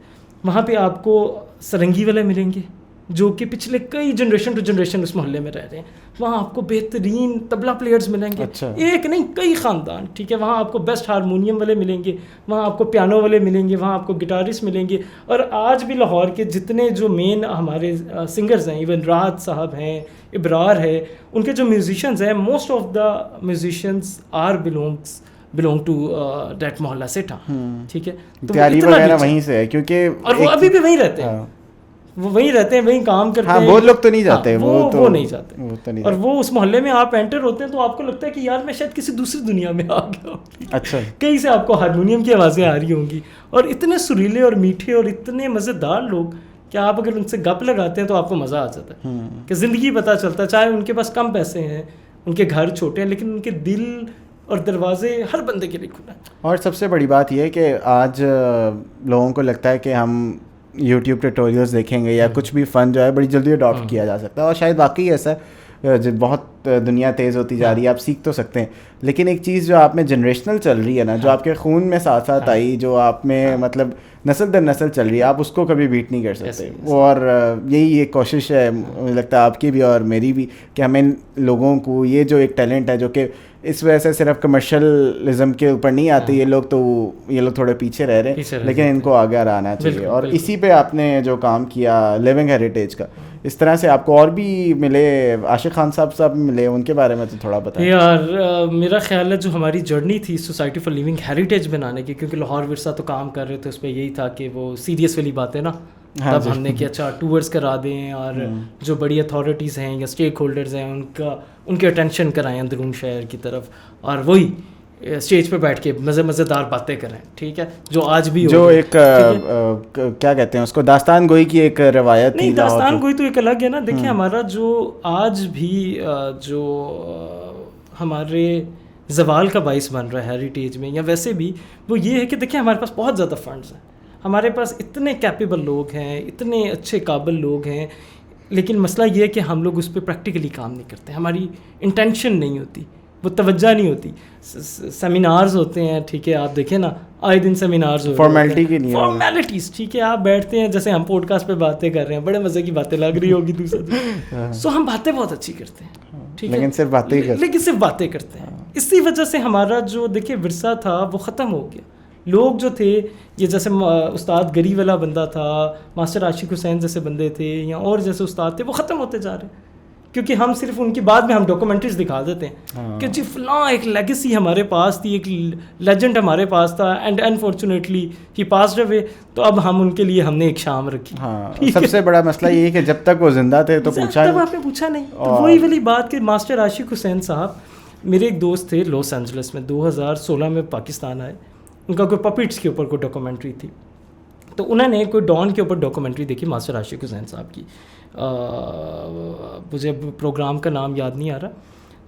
وہاں پہ آپ کو سرنگی والے ملیں گے جو کہ پچھلے کئی جنریشن ٹو جنریشن اس محلے میں رہ رہے ہیں. وہاں آپ کو بہترین طبلہ پلیئرز ملیں گے, ایک نہیں کئی خاندان. ٹھیک ہے, وہاں آپ کو بیسٹ ہارمونیم والے ملیں گے, وہاں آپ کو پیانو والے ملیں گے, وہاں آپ کو گٹارسٹ ملیں گے. اور آج بھی لاہور کے جتنے جو مین ہمارے سنگرز ہیں, ایون راحت صاحب ہیں, ابرار ہے, ان کے جو میوزیشنز ہیں, most of the musicians are belong to that محلہ سیٹھا. ٹھیک ہے, تیاری وغیرہ وہیں سے ہے کیونکہ, اور وہ ابھی بھی وہیں رہتے ہیں, وہ وہیں رہتے ہیں, وہیں کام کرتے ہیں. وہ لوگ تو نہیں جاتے, وہ نہیں جاتے. اور وہ اس محلے میں آپ انٹر ہوتے ہیں تو آپ کو لگتا ہے کہ یار میں شاید کسی دوسری دنیا میں آ گیا ہوں. اچھا, کہیں سے آپ کو ہارمونیم کی آوازیں آ رہی ہوں گی, اور اتنے سریلے اور میٹھے اور اتنے مزیدار لوگ کہ آپ اگر ان سے گپ لگاتے ہیں تو آپ کو مزہ آ جاتا ہے کہ زندگی پتہ چلتا ہے. چاہے ان کے پاس کم پیسے ہیں, ان کے گھر چھوٹے ہیں, لیکن ان کے دل اور دروازے ہر بندے کے لیے کھلا ہے. اور سب سے بڑی بات یہ ہے کہ آج لوگوں کو لگتا ہے کہ ہم یوٹیوب ٹیوٹوریلز دیکھیں گے یا کچھ بھی فن جو ہے بڑی جلدی اڈاپٹ کیا جا سکتا ہے, اور شاید واقعی ایسا بہت دنیا تیز ہوتی جا رہی ہے, آپ سیکھ تو سکتے ہیں, لیکن ایک چیز جو آپ میں جنریشنل چل رہی ہے نا, جو آپ کے خون میں ساتھ ساتھ آئی, جو آپ میں مطلب نسل در نسل چل رہی ہے, آپ اس کو کبھی بیٹ نہیں کر سکتے. اور یہی ایک کوشش ہے مجھے لگتا ہے آپ کی بھی اور میری بھی, کہ ہمیں لوگوں کو یہ جو ایک ٹیلنٹ ہے جو کہ اس وجہ سے صرف کمرشلزم کے اوپر نہیں آتے یہ لوگ تھوڑے پیچھے رہ رہے ہیں, لیکن ان کو آگے آنا چاہیے. اور اسی پہ آپ نے جو کام کیا لیونگ ہیریٹیج کا, اس طرح سے آپ کو اور بھی ملے, عاشق خان صاحب ملے, ان کے بارے میں تو تھوڑا بتائیں. یار میرا خیال ہے جو ہماری جرنی تھی سوسائٹی فار لیونگ ہیریٹیج بنانے کی, کیونکہ لاہور ورثہ تو کام کر رہے تھے, اس پہ یہی تھا کہ وہ سیریس والی باتیں نا, تب ہم نے کہ اچھا ٹورس کرا دیں اور جو بڑی اتھارٹیز ہیں یا اسٹیک ہولڈرز ہیں ان کے اٹینشن کرائیں اندرون شہر کی طرف, اور وہی اسٹیج پہ بیٹھ کے مزیدار باتیں کریں. ٹھیک ہے, جو آج بھی جو ایک کیا کہتے ہیں اس کو, داستان گوئی کی ایک روایت نہیں, داستان گوئی تو ایک الگ ہے نا. دیکھیں ہمارا جو آج بھی جو ہمارے زوال کا باعث بن رہا ہے ہیریٹیج میں یا ویسے بھی, وہ یہ ہے کہ دیکھیں ہمارے پاس بہت زیادہ فنڈز ہیں, ہمارے پاس اتنے کیپیبل لوگ ہیں, اتنے اچھے قابل لوگ ہیں, لیکن مسئلہ یہ ہے کہ ہم لوگ اس پہ پریکٹیکلی کام نہیں کرتے, ہماری انٹینشن نہیں ہوتی, وہ توجہ نہیں ہوتی. سیمینارز ہوتے ہیں, ٹھیک ہے, آپ دیکھیں نا آئے دن سیمینارز ہوتے ہیں, فارمیلٹی کی نہیں, فارمیلٹیز. ٹھیک ہے, آپ بیٹھتے ہیں جیسے ہم پوڈ کاسٹ پہ باتیں کر رہے ہیں, بڑے مزے کی باتیں لگ رہی ہوگی دوسرے, سو ہم باتیں بہت اچھی کرتے ہیں, ٹھیک ہے, لیکن صرف باتیں کرتے ہیں. اسی وجہ سے ہمارا جو دیکھیں ورثہ تھا وہ ختم ہو گیا. لوگ جو تھے یہ جیسے استاد گری والا بندہ تھا, ماسٹر عاشق حسین جیسے بندے تھے, یا اور جیسے استاد تھے, وہ ختم ہوتے جا رہے ہیں, کیونکہ ہم صرف ان کی بعد میں ہم ڈاکومنٹریز دکھا دیتے ہیں کہ جی فلاں ایک لیگیسی ہمارے پاس تھی, ایک لیجنڈ ہمارے پاس تھا, and unfortunately he passed away, تو اب ہم ان کے لیے ہم نے ایک شام رکھی. سب سے بڑا مسئلہ یہ ہے کہ جب تک وہ زندہ تھے تو آپ نے پوچھا نہیں. تو وہی والی بات کہ ماسٹر عاشق حسین صاحب, میرے ایک دوست تھے لاس اینجلس میں, 2016 میں پاکستان آئے, ان کا کوئی پپٹس کے اوپر کوئی ڈاکومنٹری تھی, تو انہوں نے کوئی ڈان کے اوپر ڈاکومنٹری دیکھی ماسٹر عاشق حسین صاحب کی, مجھے پروگرام کا نام یاد نہیں آ رہا,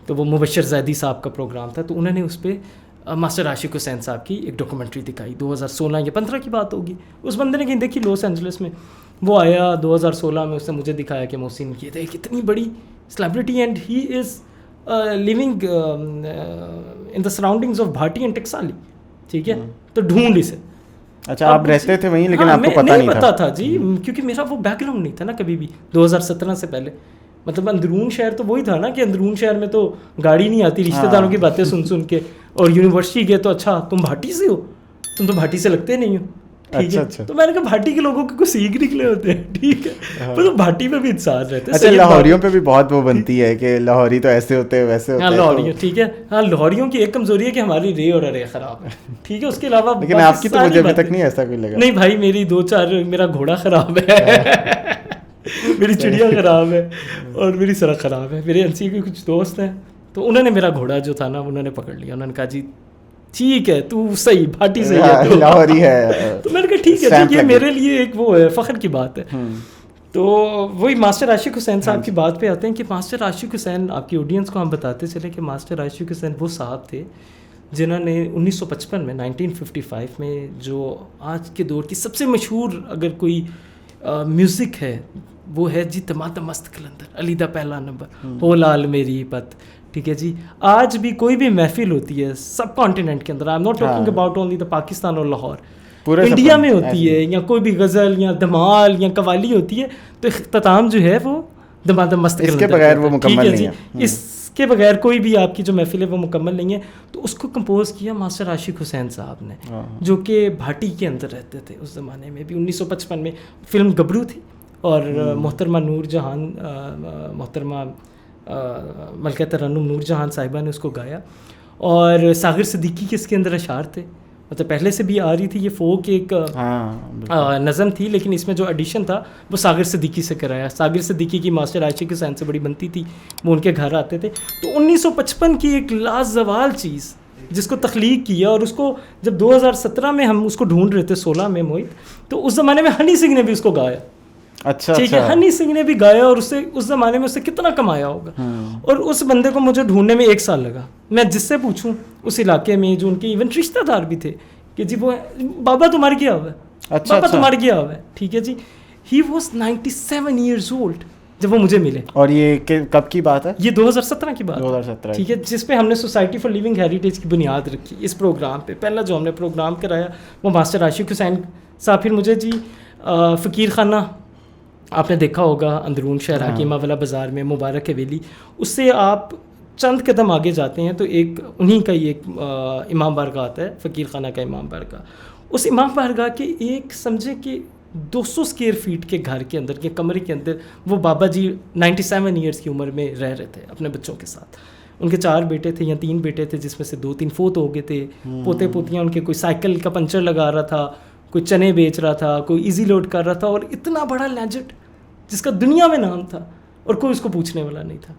تو وہ مبشر زیدی صاحب کا پروگرام تھا, تو انہوں نے اس پہ ماسٹر عاشق حسین صاحب کی ایک ڈاکومنٹری دکھائی. 2016 یا 15 کی بات ہوگی. اس بندے نے کہیں دیکھی لاس اینجلس میں, وہ آیا 2016 میں, اس نے مجھے دکھایا کہ محسن کی تھے کتنی بڑی celebrity, and he is living in the surroundings of Bhati and Taksali. ٹھیک ہے, تو ڈھونڈ اسے. اچھا, آپ رہتے تھے وہیں لیکن آپ کو پتہ نہیں پتا تھا جی, کیونکہ میرا وہ بیک گراؤنڈ نہیں تھا نا کبھی بھی 2017 سے پہلے. مطلب اندرون شہر تو وہی تھا نا کہ اندرون شہر میں تو گاڑی نہیں آتی, رشتہ داروں کی باتیں سن کے, اور یونیورسٹی گئے تو اچھا تم بھاٹی سے ہو, تم تو بھاٹی سے لگتے نہیں ہو. ٹھیک ہے, تو میں نے کہا بھاٹی کے لوگوں کے کچھ سیکھ نکلے ہوتے ہیں. ٹھیک ہے, تو بھاٹی میں بھی انسان رہتے ہیں. اچھا, لاہوریوں پہ بھی بہت وہ بنتی ہے کہ لاہوری تو ایسے ہوتے ہیں ویسے ہوتے ہیں. لاہوریوں, ٹھیک ہے, ہاں لاہوریوں کی ایک کمزوری ہے کہ ہماری رے اور ارے خراب ہے. ٹھیک ہے, اس کے علاوہ لیکن آپ کی تو مجھے ابھی تک نہیں ایسا کوئی لگا. نہیں بھائی, میری 2-4, میرا گھوڑا خراب ہے, میری چڑیا خراب ہے, اور میری سڑک خراب ہے. میرے انسی کے کچھ دوست ہیں تو انہوں نے میرا گھوڑا جو تھا نا انہوں نے پکڑ لیا, انہوں نے کہا جی ٹھیک ہے تو صحیح بھاٹی صحیح ہے, لاہوری ہے. تو میں نے کہا ٹھیک ہے یہ میرے لیے ایک وہ ہے, فخر کی بات ہے. تو وہی ماسٹر عاشق حسین صاحب کی بات پہ آتے ہیں کہ ماسٹر عاشق حسین, آپ کی آڈینس کو ہم بتاتے چلے کہ ماسٹر عاشق حسین وہ صاحب تھے جنہوں نے 1955 میں 1955 میں جو آج کے دور کی سب سے مشہور اگر کوئی میوزک ہے وہ ہے جی دمادم مست کلندر, علی دا پہلا نمبر, ہو لال میری پت, ٹھیک ہے جی. آج بھی کوئی بھی محفل ہوتی ہے سب کانٹیننٹ کے اندر, I am not talking about only the Pakistan اور لاہور, انڈیا میں ہوتی ہے, یا کوئی بھی غزل یا دھمال یا قوالی ہوتی ہے تو اختتام جو ہے وہ دمادم مست کلندر, اس کے بغیر وہ مکمل نہیں ہے, اس کے بغیر کوئی بھی آپ کی جو محفل ہے وہ مکمل نہیں ہے. تو اس کو کمپوز کیا ماسٹر عاشق حسین صاحب نے, جو کہ بھاٹی کے اندر رہتے تھے اس زمانے میں بھی. 1955 میں فلم گبرو تھی اور محترمہ نور جہان, محترمہ ملکہ ترنم نور جہان صاحبہ نے اس کو گایا, اور ساغر صدیقی کے اس کے اندر اشعار تھے. مطلب پہلے سے بھی آ رہی تھی یہ فوک ایک نظم تھی, لیکن اس میں جو ایڈیشن تھا وہ ساغر صدیقی سے کرایا. ساغر صدیقی کی ماسٹر عاشق حسین سے بڑی بنتی تھی, وہ ان کے گھر آتے تھے. تو 1955 کی ایک لازوال چیز جس کو تخلیق کیا, اور اس کو جب 2017 میں ہم اس کو ڈھونڈ رہے تھے 16 میں موہت, تو اس زمانے میں ہنی سنگھ نے بھی اس کو گایا. اچھا ٹھیک ہے, ہنی سنگھ نے بھی گایا, اور اس زمانے میں اس سے کتنا کمایا ہوگا. اور اس بندے کو مجھے ڈھونڈنے میں 1 سال لگا. میں جس سے پوچھوں اس علاقے میں جو ان کے ایون رشتہ دار بھی تھے کہ جی وہ بابا تو مر گیا ہوا ہے, بابا تو مر گیا ہوا ہے, ٹھیک ہے جی. ہی واز 97 ایئرز اولڈ جب وہ مجھے ملے. اور یہ کب کی بات ہے؟ یہ 2017 کی بات, 2017, ٹھیک ہے, جس پہ ہم نے سوسائٹی فار لیونگ ہیریٹیج کی بنیاد رکھی اس پروگرام پہ. پہلا جو ہم نے پروگرام کرایا وہ ماسٹر عاشق حسین صاحب. پھر مجھے جی فقیر خانہ آپ نے دیکھا ہوگا اندرون شہر حکیمہ والا بازار میں, مبارک حویلی, اس سے آپ چند قدم آگے جاتے ہیں تو ایک انہیں کا ہی ایک امام بارگاہ آتا ہے, فقیر خانہ کا امام بارگاہ. اس امام بارگاہ کے ایک سمجھے کہ 200 اسکوائر فیٹ کے گھر کے اندر کے کمرے کے اندر وہ بابا جی 97 ایئرس کی عمر میں رہ رہے تھے اپنے بچوں کے ساتھ. ان کے 4 بیٹے تھے یا 3 بیٹے تھے, جس میں سے 2-3 فوت ہو گئے تھے. پوتے پوتیاں ان کے, کوئی سائیکل کا پنچر لگا رہا تھا, کوئی چنے بیچ رہا تھا, کوئی ایزی لوڈ کر رہا تھا, اور اتنا بڑا لیجنڈ جس کا دنیا میں نام تھا اور کوئی اس کو پوچھنے والا نہیں تھا.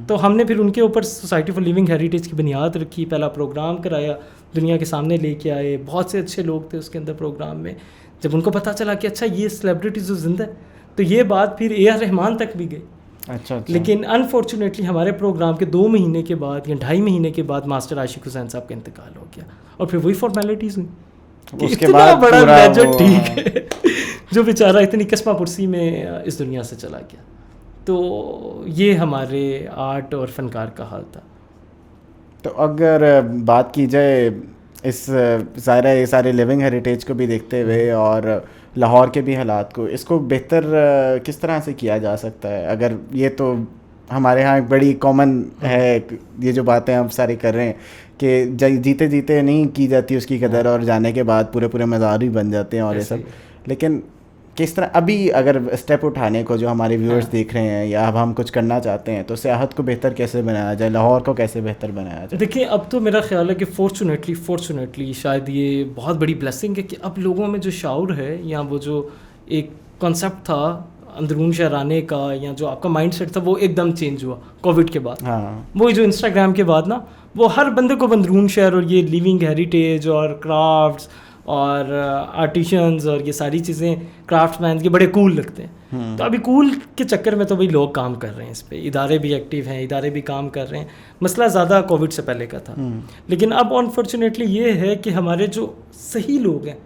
تو ہم نے پھر ان کے اوپر سوسائٹی فار لیونگ ہیریٹیج کی بنیاد رکھی, پہلا پروگرام کرایا, دنیا کے سامنے لے کے آئے. بہت سے اچھے لوگ تھے اس کے اندر پروگرام میں. جب ان کو پتہ چلا کہ اچھا یہ سیلیبریٹی جو زندہ ہے, تو یہ بات پھر اے آر رحمان تک بھی گئی. اچھا. لیکن انفارچونیٹلی ہمارے پروگرام کے 2 مہینے کے بعد یا 2.5 مہینے کے بعد ماسٹر عاشق حسین صاحب کا انتقال ہو گیا, اور پھر وہی فارمیلٹیز ہوئی. اس کے بعد بڑا لیجنڈ, ٹھیک ہے, جو بیچارہ اتنی قسمہ پرسی میں اس دنیا سے چلا گیا. تو یہ ہمارے آرٹ اور فنکار کا حال تھا. تو اگر بات کی جائے اس ظاہر ہے یہ سارے لیونگ ہیریٹیج کو بھی دیکھتے ہوئے اور لاہور کے بھی حالات کو, اس کو بہتر کس طرح سے کیا جا سکتا ہے؟ اگر یہ تو ہمارے ہاں ایک بڑی کامن ہے یہ جو باتیں ہم ساری کر رہے ہیں کہ جیتے جیتے نہیں کی جاتی اس کی قدر, اور جانے کے بعد پورے مزار ہی بن جاتے ہیں اور یہ سب. لیکن کس طرح ابھی اگر اسٹیپ اٹھانے کو جو ہمارے ویورز دیکھ رہے ہیں یا اب ہم کچھ کرنا چاہتے ہیں تو سیاحت کو بہتر کیسے بنایا جائے, لاہور کو کیسے بہتر بنایا جائے؟ دیکھیں اب تو میرا خیال ہے کہ فارچونیٹلی شاید یہ بہت بڑی بلیسنگ ہے کہ اب لوگوں میں جو شعور ہے یا وہ جو ایک کانسیپٹ تھا اندرون شہر آنے کا یا جو آپ کا مائنڈ سیٹ تھا وہ ایک دم چینج ہوا کووڈ کے بعد. وہی جو انسٹاگرام کے بعد نا وہ ہر بندے کو اندرون شہر اور یہ لیونگ ہیریٹیج اور کرافٹس اور آرٹیشنز اور یہ ساری چیزیں کرافٹ مین کے بڑے کول لگتے ہیں. تو ابھی کول کے چکر میں تو بھائی لوگ کام کر رہے ہیں اس پہ, ادارے بھی ایکٹیو ہیں, ادارے بھی کام کر رہے ہیں. مسئلہ زیادہ کووڈ سے پہلے کا تھا, لیکن اب انفارچونیٹلی یہ ہے کہ ہمارے جو صحیح لوگ ہیں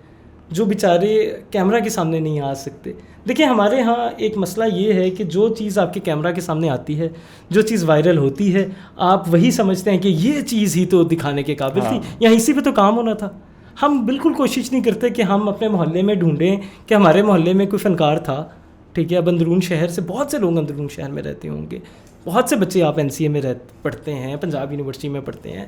جو بیچارے کیمرہ کے سامنے نہیں آ سکتے. دیکھیں ہمارے ہاں ایک مسئلہ یہ ہے کہ جو چیز آپ کے کیمرہ کے سامنے آتی ہے, جو چیز وائرل ہوتی ہے, آپ وہی سمجھتے ہیں کہ یہ چیز ہی تو دکھانے کے قابل تھی یا اسی پہ تو کام ہونا تھا. ہم بالکل کوشش نہیں کرتے کہ ہم اپنے محلے میں ڈھونڈیں کہ ہمارے محلے میں کوئی فنکار تھا, ٹھیک ہے. اب اندرون شہر سے بہت سے لوگ اندرون شہر میں رہتے ہوں گے, بہت سے بچے آپ NCA میں پڑھتے ہیں, پنجاب یونیورسٹی میں پڑھتے ہیں,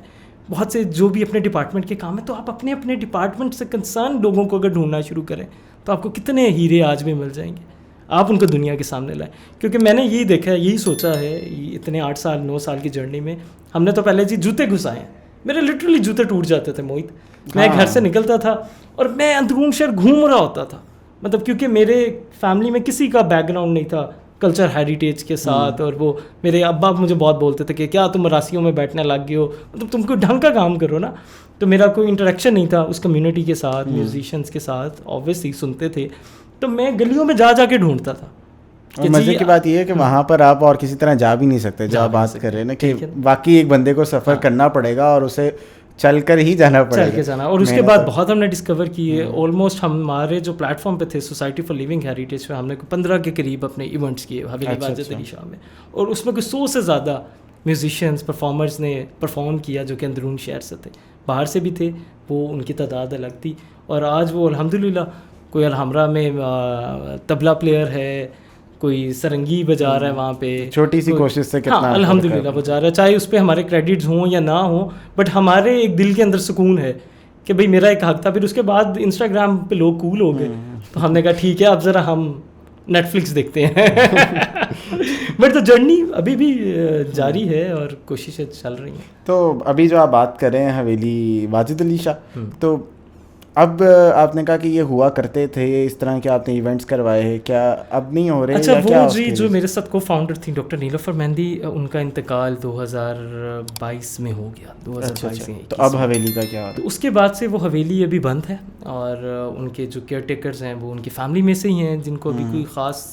بہت سے جو بھی اپنے ڈپارٹمنٹ کے کام ہے. تو آپ اپنے ڈپارٹمنٹ سے کنسرن لوگوں کو اگر ڈھونڈنا شروع کریں تو آپ کو کتنے ہیرے آج بھی مل جائیں گے, آپ ان کو دنیا کے سامنے لائیں. کیونکہ میں نے یہی دیکھا ہے, یہی سوچا ہے اتنے 8 سال 9 سال کی جرنی میں, ہم نے تو پہلے جی جوتے گھسائے ہیں. میرے لٹرلی جوتے ٹوٹ جاتے تھے موہت, میں گھر سے نکلتا تھا اور میں اندرون شہر گھوم رہا ہوتا تھا. مطلب کیونکہ میرے فیملی میں کسی کا بیک گراؤنڈ نہیں تھا کلچر ہیریٹیج کے ساتھ. اور وہ میرے ابا مجھے بہت بولتے تھے کہ کیا تم مراسیوں میں بیٹھنے لگ گئے ہو, مطلب تم کوئی ڈھنگ کا کام کرو نا. تو میرا کوئی انٹریکشن نہیں تھا اس کمیونٹی کے ساتھ, میوزیشینس کے ساتھ. آبویسلی سنتے تھے تو میں گلیوں میں جا کے ڈھونڈتا تھا. مزے کی بات یہ ہے کہ وہاں پر آپ اور کسی طرح جا بھی نہیں سکتے, جو آپ بات کر رہے ہیں نا کہ واقعی ایک بندے کو سفر کرنا پڑے گا اور اسے چل کر ہی جانا پڑے گا, چل کے جانا. اور اس کے بعد بہت ہم نے ڈسکور کیے. آلموسٹ ہمارے جو پلیٹ فارم پہ تھے سوسائٹی فار لیونگ ہیریٹیج پہ, ہم نے 15 کے قریب اپنے ایونٹس کیے حویلی واجد علی شاہ میں. اور اس میں کوئی 100 سے زیادہ میوزیشینس پرفارمرز نے پرفارم کیا جو کہ اندرون شہر سے تھے, باہر سے بھی تھے, وہ ان کی تعداد الگ تھی. اور آج وہ الحمدللہ کوئی الحمرہ میں طبلہ پلیئر ہے, کوئی سرنگی بجا رہا ہے وہاں پہ, چھوٹی سی کوشش سے کتنا الحمدللہ بجا رہا ہے. چاہے اس پہ ہمارے کریڈٹس ہوں یا نہ ہوں, بٹ ہمارے ایک دل کے اندر سکون ہے کہ بھئی میرا ایک حق تھا. پھر اس کے بعد انسٹاگرام پہ لوگ کول ہو گئے تو ہم نے کہا ٹھیک ہے اب ذرا ہم نیٹ فلکس دیکھتے ہیں. بٹ تو جرنی ابھی بھی جاری ہے اور کوششیں چل رہی ہیں. تو ابھی جو آپ بات کر رہے ہیں حویلی واجد علی شاہ, تو اب آپ نے کہا کہ یہ ہوا کرتے تھے اس طرح کے آپ نے ایونٹس کروائے ہیں, کیا اب نہیں ہو رہے؟ اچھا وہ جی جو میرے ساتھ کو فاؤنڈر تھیں ڈاکٹر نیلوفر مہندی, ان کا انتقال 2022 میں ہو گیا. 2022 میں. تو اب حویلی کا کیا ہو رہا ہے؟ تو اس کے بعد سے وہ حویلی ابھی بند ہے, اور ان کے جو کیئر ٹیکرز ہیں وہ ان کی فیملی میں سے ہی ہیں, جن کو ابھی کوئی خاص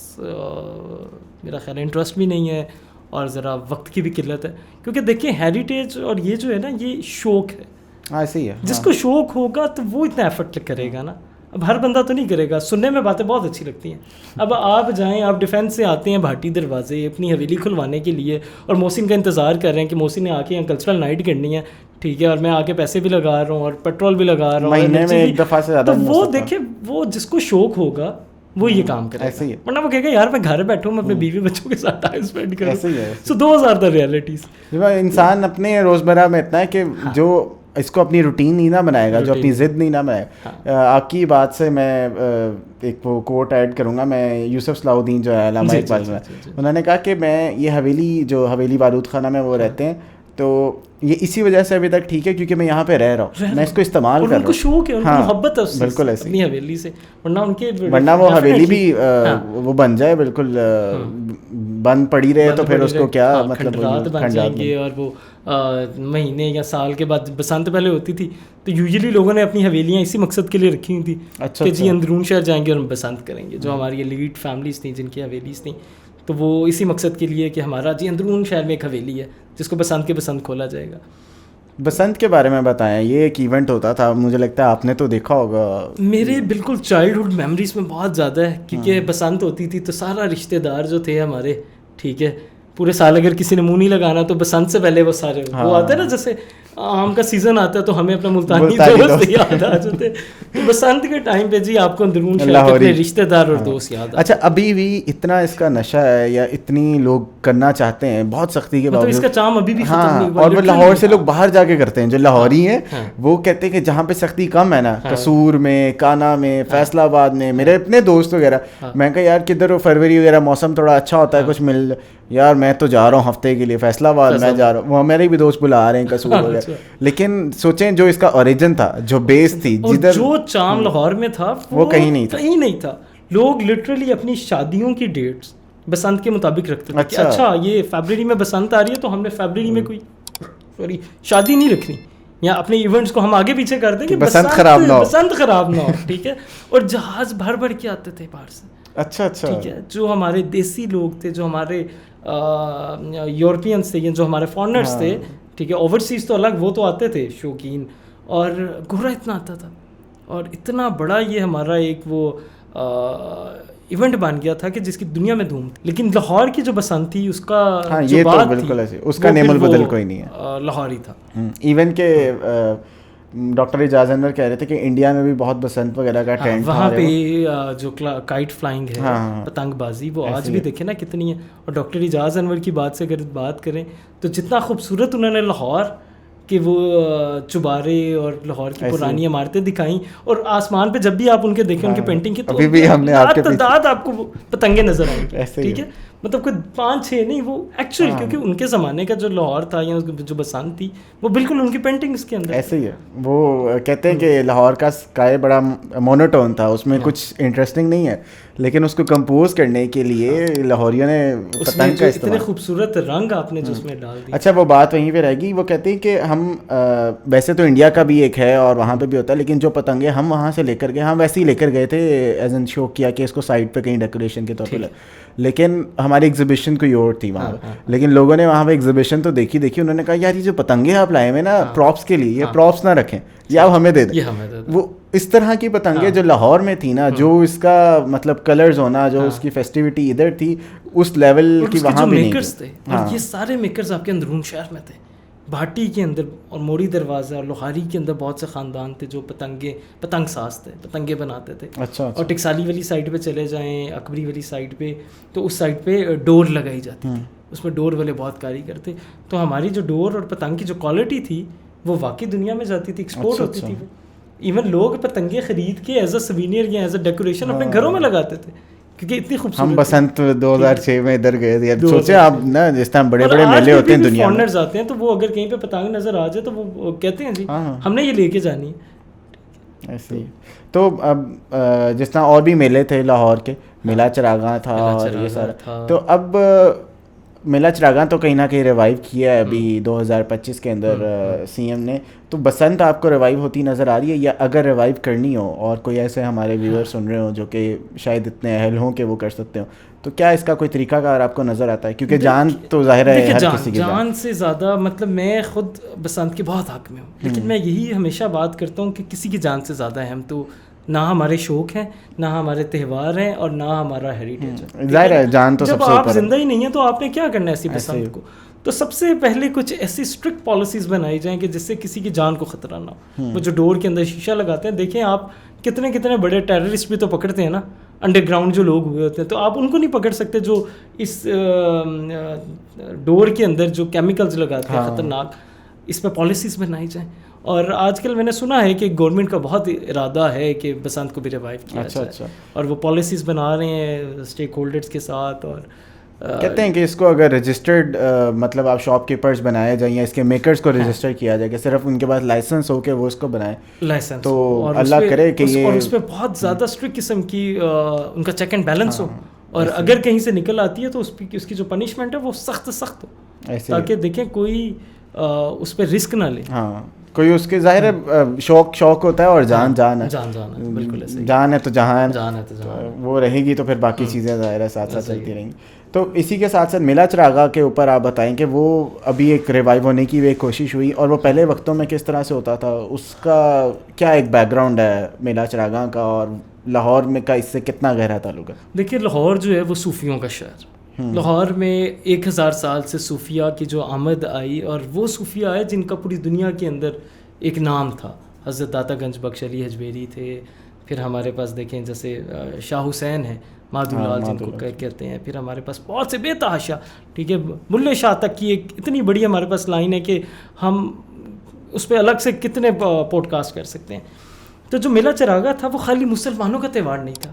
میرا خیال انٹرسٹ بھی نہیں ہے اور ذرا وقت کی بھی قلت ہے. کیونکہ دیکھیں ہیریٹیج اور یہ جو ہے نا یہ شوق ہے, ایسے ہی ہے. جس کو شوق ہوگا تو وہ اتنا ایفرٹ کرے گا نا. اب ہر بندہ تو نہیں کرے گا. سننے میں باتیں بہت اچھی لگتی ہیں. اب آپ جائیں, آپ ڈیفینس سے آتے ہیں بھاٹی دروازے اپنی حویلی کھلوانے کے لیے, اور محسن کا انتظار کر رہے ہیں کہ محسن نے آ کے یہاں کلچرل نائٹ کرنی ہے, ٹھیک ہے, اور میں آ کے پیسے بھی لگا رہا ہوں اور پیٹرول بھی لگا رہا ہوں مہینے میں ایک دفعہ سے زیادہ. تو وہ دیکھیں وہ جس کو شوق ہوگا وہ یہ کام کرے ایسے ہی, ورنہ وہ کہے گا یار میں گھر بیٹھوں, میں اپنے بیوی بچوں کے ساتھ ٹائم اسپینڈ کروں. So those are the realities. انسان اپنے روزمرہ میں اتنا ہے کہ جو اس کو اپنی روٹین نہیں نہ بنائے گا, جو اپنی ضد نہیں نہ بنائے. آپ کی بات سے میں ایک وہ کوٹ ایڈ کروں گا, میں یوسف صلاح الدین جو ہے علامہ اقبال میں, انہوں نے کہا کہ میں یہ حویلی جو حویلی بارود خانہ میں وہ رہتے ہیں تو یہ اسی وجہ سے ابھی تک ٹھیک ہے کیونکہ میں یہاں پہ رہ رہا ہوں, میں اس کو استعمال کر رہا ہوں. ان کو شوق ہے, ان کو محبت ہے بالکل ایسے اپنی حویلی سے, ورنہ وہ حویلی بھی وہ بن جائے بالکل بند پڑی رہے تو پھر اس کو کیا مطلب بن جائیں گے. اور وہ مہینے یا سال کے بعد بسنت پہلے ہوتی تھی تو یوزلی لوگوں نے اپنی حویلیاں اسی مقصد کے لیے رکھی ہوئی تھیں کہ جی اندرون شہر جائیں گے اور ہم بسنت کریں گے. جو ہماری ایلیٹ فیملیز تھیں جن کی حویلیز تھیں تو وہ اسی مقصد کے لیے کہ ہمارا جی اندرون شہر میں ایک حویلی ہے جس کو بسنت کے بسنت کھولا جائے گا. بسنت کے بارے میں بتائیں, یہ ایک ایونٹ ہوتا تھا, مجھے لگتا ہے آپ نے تو دیکھا ہوگا. میرے بالکل چائلڈہڈ میموریز میں بہت زیادہ ہے, کیونکہ بسنت ہوتی تھی تو سارا رشتہ دار جو تھے ہمارے, ٹھیک ہے, پورے سال اگر کسی نے منہ نہیں لگانا تو بسنت سے پہلے وہ سارے وہ آتے نا, جیسے آم کا سیزن آتا ہے تو ہمیں اپنا ملتانی دوست یاد آ جاتے. تو بسنت کے ٹائم پہ جی آپ کو اندرون شہر کے اپنے رشتہ دار اور دوست یاد آتے. اچھا ابھی بھی اتنا اس کا نشہ ہے یا اتنی لوگ کرنا چاہتے ہیں بہت سختی کے باوجود, اس کا چام ابھی بھی ختم نہیں ہوا. اور وہ لاہور سے لوگ باہر جا کے کرتے ہیں, جو لاہوری ہیں وہ کہتے ہیں کہ جہاں پہ سختی کم ہے نا, قصور میں, کانا میں, فیصلہ آباد میں, میرے اپنے دوست وغیرہ, میں کہا یار کدھر فروری وغیرہ موسم تھوڑا اچھا ہوتا ہے, کچھ مل یار میں تو جا رہا ہوں ہفتے کے لیے فیصلہ آباد, میں جا رہا ہوں, وہ میرے بھی دوست بلا رہے ہیں قصور وغیرہ. لیکن سوچیں جو اس کا اوریجن تھا, جو بیس تھی, جدھر جو چام لاہور میں تھا وہ کہیں نہیں تھا. لوگ لٹرلی اپنی شادیوں کی ڈیٹس بسنت کے مطابق رکھتے تھے. اچھا یہ فیبرری میں بسنت آ رہی ہے تو ہم نے فیبرری میں کوئی شادی نہیں رکھنی, یا اپنے ایونٹس کو ہم آگے پیچھے کر دیں کہ بسنت خراب نہ ہو, ٹھیک ہے. اور جہاز بھر کے آتے تھے باہر سے. اچھا ٹھیک ہے, جو ہمارے دیسی لوگ تھے, جو ہمارے یورپینس تھے, جو ہمارے فارنرس تھے, ٹھیک ہے, اوورسیز تو الگ, وہ تو آتے تھے شوقین, اور گورا اتنا آتا تھا, اور اتنا بڑا یہ ہمارا ایک وہ ایونٹ بن گیا تھا کہ جس کی دنیا میں دھوم تھی. لیکن لاہور کی جو بسنت تھی اس کا یہ تو بالکل ایسے, اس کا نعم البدل کوئی نہیں ہے, لاہور ہی تھا. ایون کہ ڈاکٹر اعجاز انور کہہ رہے تھے کہ انڈیا میں بھی بہت بسنت وغیرہ کا ٹرینڈ وہاں پہ جو کائٹ فلائنگ ہے, پتنگ بازی, وہ آج بھی دیکھیں نا کتنی ہے. اور ڈاکٹر اعجاز انور کی بات سے اگر بات کریں تو جتنا خوبصورت انہوں نے لاہور کہ وہ چبارے اور لاہور کی پرانی عمارتیں دکھائیں, اور آسمان پہ جب بھی آپ ان کے دیکھیں ان کی پینٹنگ کی تو تعداد آپ کو پتنگیں نظر آئیں گی, ٹھیک ہے. مطلب کوئی 5-6 نہیں, وہ ایکچوئل, کیونکہ ان کے زمانے کا جو لاہور تھا یا جو بسنت تھی وہ بالکل ان کی پینٹنگس کے اندر ایسے ہی ہے. وہ کہتے ہیں کہ لاہور کا اسکائی بڑا مونوٹون تھا, اس میں کچھ انٹرسٹنگ نہیں ہے, لیکن اس کو کمپوز کرنے کے لیے لاہوریوں نے پتنگ کا استعمال, اتنے خوبصورت رنگ آپ نے جو اس میں ڈال دی. اچھا وہ بات وہیں پہ رہے گی. وہ کہتے ہیں کہ ہم ویسے تو انڈیا کا بھی ایک ہے اور وہاں پہ بھی ہوتا ہے, لیکن جو پتنگیں ہم وہاں سے لے کر گئے, ہم ویسے ہی لے کر گئے تھے ایز این شو کیا کہ اس کو سائڈ پہ کہیں ڈیکوریشن کے طور پہ, لیکن ہماری ایگزیبیشن کوئی اور تھی وہاں پہ. لیکن لوگوں نے وہاں پہ ایگزیبیشن تو دیکھی, انہوں نے کہا یار یہ جو پتنگیں آپ لائے ہوئے نا پراپس کے لیے, یہ پراپس نہ رکھیں, یہ آپ ہمیں دے دیں. وہ اس طرح کی پتنگیں جو لاہور میں تھی نا, جو اس کا مطلب کلرز ہونا, جو اس کی فیسٹیوٹی ادھر تھی, اس لیول کی وہاں بھی نہیں تھے. اور یہ سارے میکرز آپ کے اندرون شہر میں تھے. بھاٹی کے اندر اور موڑی دروازہ اور لوہاری کے اندر بہت سے خاندان تھے جو پتنگ ساز تھے, پتنگیں بناتے تھے. اور ٹکسالی والی سائڈ پہ چلے جائیں, اکبری والی سائڈ پہ, تو اس سائڈ پہ ڈور لگائی جاتی تھی, اس میں ڈور والے بہت کاریگر تھے. تو ہماری جو ڈور اور پتنگ کی جو کوالٹی تھی وہ واقعی دنیا میں جاتی تھی, ایکسپورٹ ہوتی تھی. ایون لوگ پتنگیں خرید کے ایز اے سوینئر یا ایز اے ڈیکوریشن اپنے گھروں میں لگاتے تھے, کیونکہ اتنی خوبصورت. ہم بسنت 2006 میں ادھر گئے تھے. سوچیں آپ نا, جس طرح بڑے بڑے میلے ہوتے ہیں دنیا میں, فارنرز آتے ہیں تو وہ اگر کہیں پہ پتنگ نظر آ جائے تو وہ کہتے ہیں جی ہم نے یہ لے کے جانی ہے. ایسے ہی. تو اب جس طرح اور بھی میلے تھے لاہور کے, میلہ چراغاں تھا اور یہ سارا, تو اب میلہ چراغاں تو کہیں نہ کہیں ریوائیو کیا ہے ابھی 2025 کے اندر سی ایم نے. تو بسنت آپ کو ریوائیو ہوتی نظر آ رہی ہے, یا اگر ریوائیو کرنی ہو اور کوئی ایسے ہمارے ویور سن رہے ہوں جو کہ شاید اتنے اہل ہوں کہ وہ کر سکتے ہوں, تو کیا اس کا کوئی طریقہ کار آپ کو نظر آتا ہے؟ کیونکہ جان تو ظاہر ہے ہر کسی کی جان سے زیادہ, مطلب میں خود بسنت کے بہت حق میں ہوں, لیکن میں یہی ہمیشہ بات کرتا ہوں کہ کسی کی جان سے زیادہ اہم تو نہ ہمارے شوق ہیں, نہ ہمارے تہوار ہیں, اور نہ ہمارا ہیریٹیج ہے. ظاہر ہے جان تو سب سے اوپر ہے. جب آپ زندہ ہی نہیں ہیں تو آپ نے کیا کرنا ہے ایسی بسنت کو؟ تو سب سے پہلے کچھ ایسی اسٹرکٹ پالیسیز بنائی جائیں کہ جس سے کسی کی جان کو خطرہ نہ ہو. وہ جو ڈور کے اندر شیشہ لگاتے ہیں, دیکھیں آپ کتنے بڑے ٹیررسٹ بھی تو پکڑتے ہیں نا, انڈر گراؤنڈ جو لوگ ہوئے ہوتے ہیں, تو آپ ان کو نہیں پکڑ سکتے جو اس ڈور کے اندر جو کیمیکلز لگاتے ہیں خطرناک. اس پہ پالیسیز بنائی جائیں. اور آج کل میں نے سنا ہے کہ گورنمنٹ کا بہت ارادہ ہے کہ بسنت کو بھی ریوائیو کیا جائے, اور وہ پالیسیز بنا رہے ہیں اسٹیک ہولڈرز کے ساتھ. اور کہتے ہیں کہ اس کو اگر رجسٹرڈ مطلب آپ شاپ کیپرز بنائے جائیں یا اس کے میکرز کو رجسٹر کیا جائے, کہ صرف ان کے پاس لائسنس ہو کہ وہ اس کو بنائیں, لائسنس تو اللہ کرے کہ یہ, اور اس پہ بہت زیادہ اسٹرکٹ قسم کی ان کا چیک اینڈ بیلنس ہو, اور اگر کہیں سے نکل آتی ہے تو اس کی جو پنشمنٹ ہے وہ سخت ہو, تاکہ دیکھیں کوئی اس پہ رسک نہ لے. ہاں, کوئی اس کے ظاہر شوق ہوتا ہے, اور جان ہے, بالکل ایسے, جان ہے تو جہان وہ رہے گی, تو پھر باقی چیزیں ظاہر ہے ساتھ ساتھ چلتی رہیں گی. تو اسی کے ساتھ ساتھ میلہ چراغاں کے اوپر آپ بتائیں کہ وہ ابھی ایک ریوائیو ہونے کی ایک کوشش ہوئی, اور وہ پہلے وقتوں میں کس طرح سے ہوتا تھا, اس کا کیا ایک بیک گراؤنڈ ہے میلہ چراغاں کا, اور لاہور میں کا اس سے کتنا گہرا تعلق ہے؟ دیکھیے لاہور جو ہے وہ صوفیوں کا شہر. لاہور میں 1000 سال سے صوفیہ کی جو آمد آئی, اور وہ صوفیہ آئے جن کا پوری دنیا کے اندر ایک نام تھا. حضرت داتا گنج بخش علی حجویری تھے, پھر ہمارے پاس دیکھیں جیسے شاہ حسین ہے, مادھو لال جن کو کہتے ہیں, پھر ہمارے پاس بہت سے بے تحاشا, ٹھیک ہے, بلے شاہ تک کی ایک اتنی بڑی ہمارے پاس لائن ہے کہ ہم اس پہ الگ سے کتنے پوڈ کاسٹ کر سکتے ہیں. تو جو میلہ چراغاں تھا وہ خالی مسلمانوں کا تہوار نہیں تھا,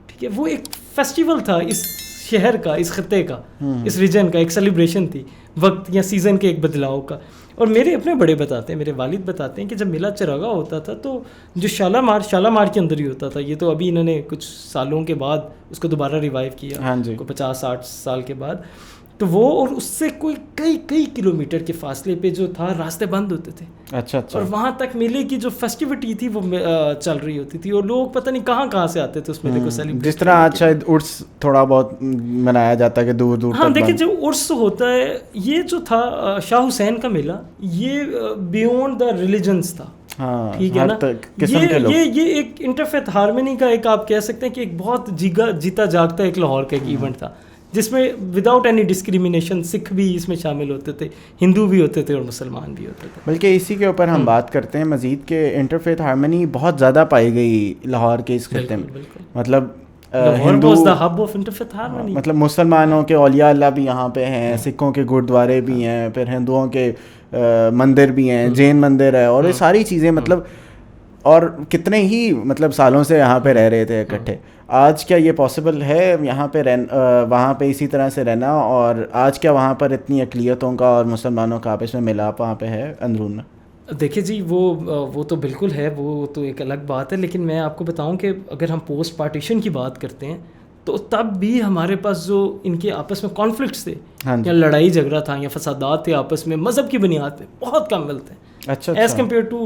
ٹھیک ہے, وہ ایک فیسٹیول تھا اس شہر کا, اس خطے کا, اس ریجن کا, ایک سیلیبریشن تھی وقت یا سیزن کے ایک بدلاؤ کا. اور میرے اپنے بڑے بتاتے ہیں, میرے والد بتاتے ہیں کہ جب میلہ چراغاں ہوتا تھا تو جو شالامار کے اندر ہی ہوتا تھا, یہ تو ابھی انہوں نے کچھ سالوں کے بعد اس کو دوبارہ ریوائیو کیا, 50-60 سال کے بعد, تو وہ اور اس سے کوئی کئی کلومیٹر کے فاصلے پہ جو تھا راستے بند ہوتے تھے. اچھا. اور وہاں تک میلے کی جو فیسٹیوٹی تھی وہ چل رہی ہوتی تھی, اور لوگ پتہ نہیں کہاں سے آتے تھے اس میلے کو سیلیبریٹ. جس طرح آج شاید عرس تھوڑا بہت منایا جاتا ہے کہ دور دور. ہاں دیکھیں, جو عرس ہوتا ہے یہ جو تھا شاہ حسین کا میلہ, یہ بیونڈ دا ریلیجنس تھا, ٹھیک ہے نا. یہ ایک انٹرفیتھ ہارمنی کا ایک آپ کہہ سکتے ہیں کہ ایک بہت جیتا جاگتا ایک لاہور کا ایک ایونٹ تھا, جس میں وداؤٹ اینی ڈسکریمنیشن سکھ بھی اس میں شامل ہوتے تھے, ہندو بھی ہوتے تھے, اور مسلمان بھی ہوتے تھے. بلکہ اسی کے اوپر ہم بات کرتے ہیں مزید کہ انٹرفیتھ ہارمنی بہت زیادہ پائی گئی لاہور کے اس خطے میں. مطلب مطلب مسلمانوں کے اولیاء اللہ بھی یہاں پہ ہیں, سکھوں کے گرودوارے بھی ہیں, پھر ہندوؤں کے مندر بھی ہیں, جین مندر ہے, اور یہ ساری چیزیں مطلب اور کتنے ہی مطلب سالوں سے یہاں پہ رہ رہے تھے اکٹھے. آج کیا یہ پاسبل ہے یہاں پہ وہاں پہ اسی طرح سے رہنا, اور آج کیا وہاں پر اتنی اقلیتوں کا اور مسلمانوں کا آپس میں ملاپ وہاں پہ ہے اندرون میں؟ دیکھیے جی وہ تو بالکل ہے, وہ تو ایک الگ بات ہے, لیکن میں آپ کو بتاؤں کہ اگر ہم پوسٹ پارٹیشن کی بات کرتے ہیں تو تب بھی ہمارے پاس جو ان کے آپس میں کانفلکٹس تھے یا لڑائی جھگڑا تھا یا فسادات تھے آپس میں مذہب کی بنیاد پہ, بہت کم ملتے ہیں اچھا as compare to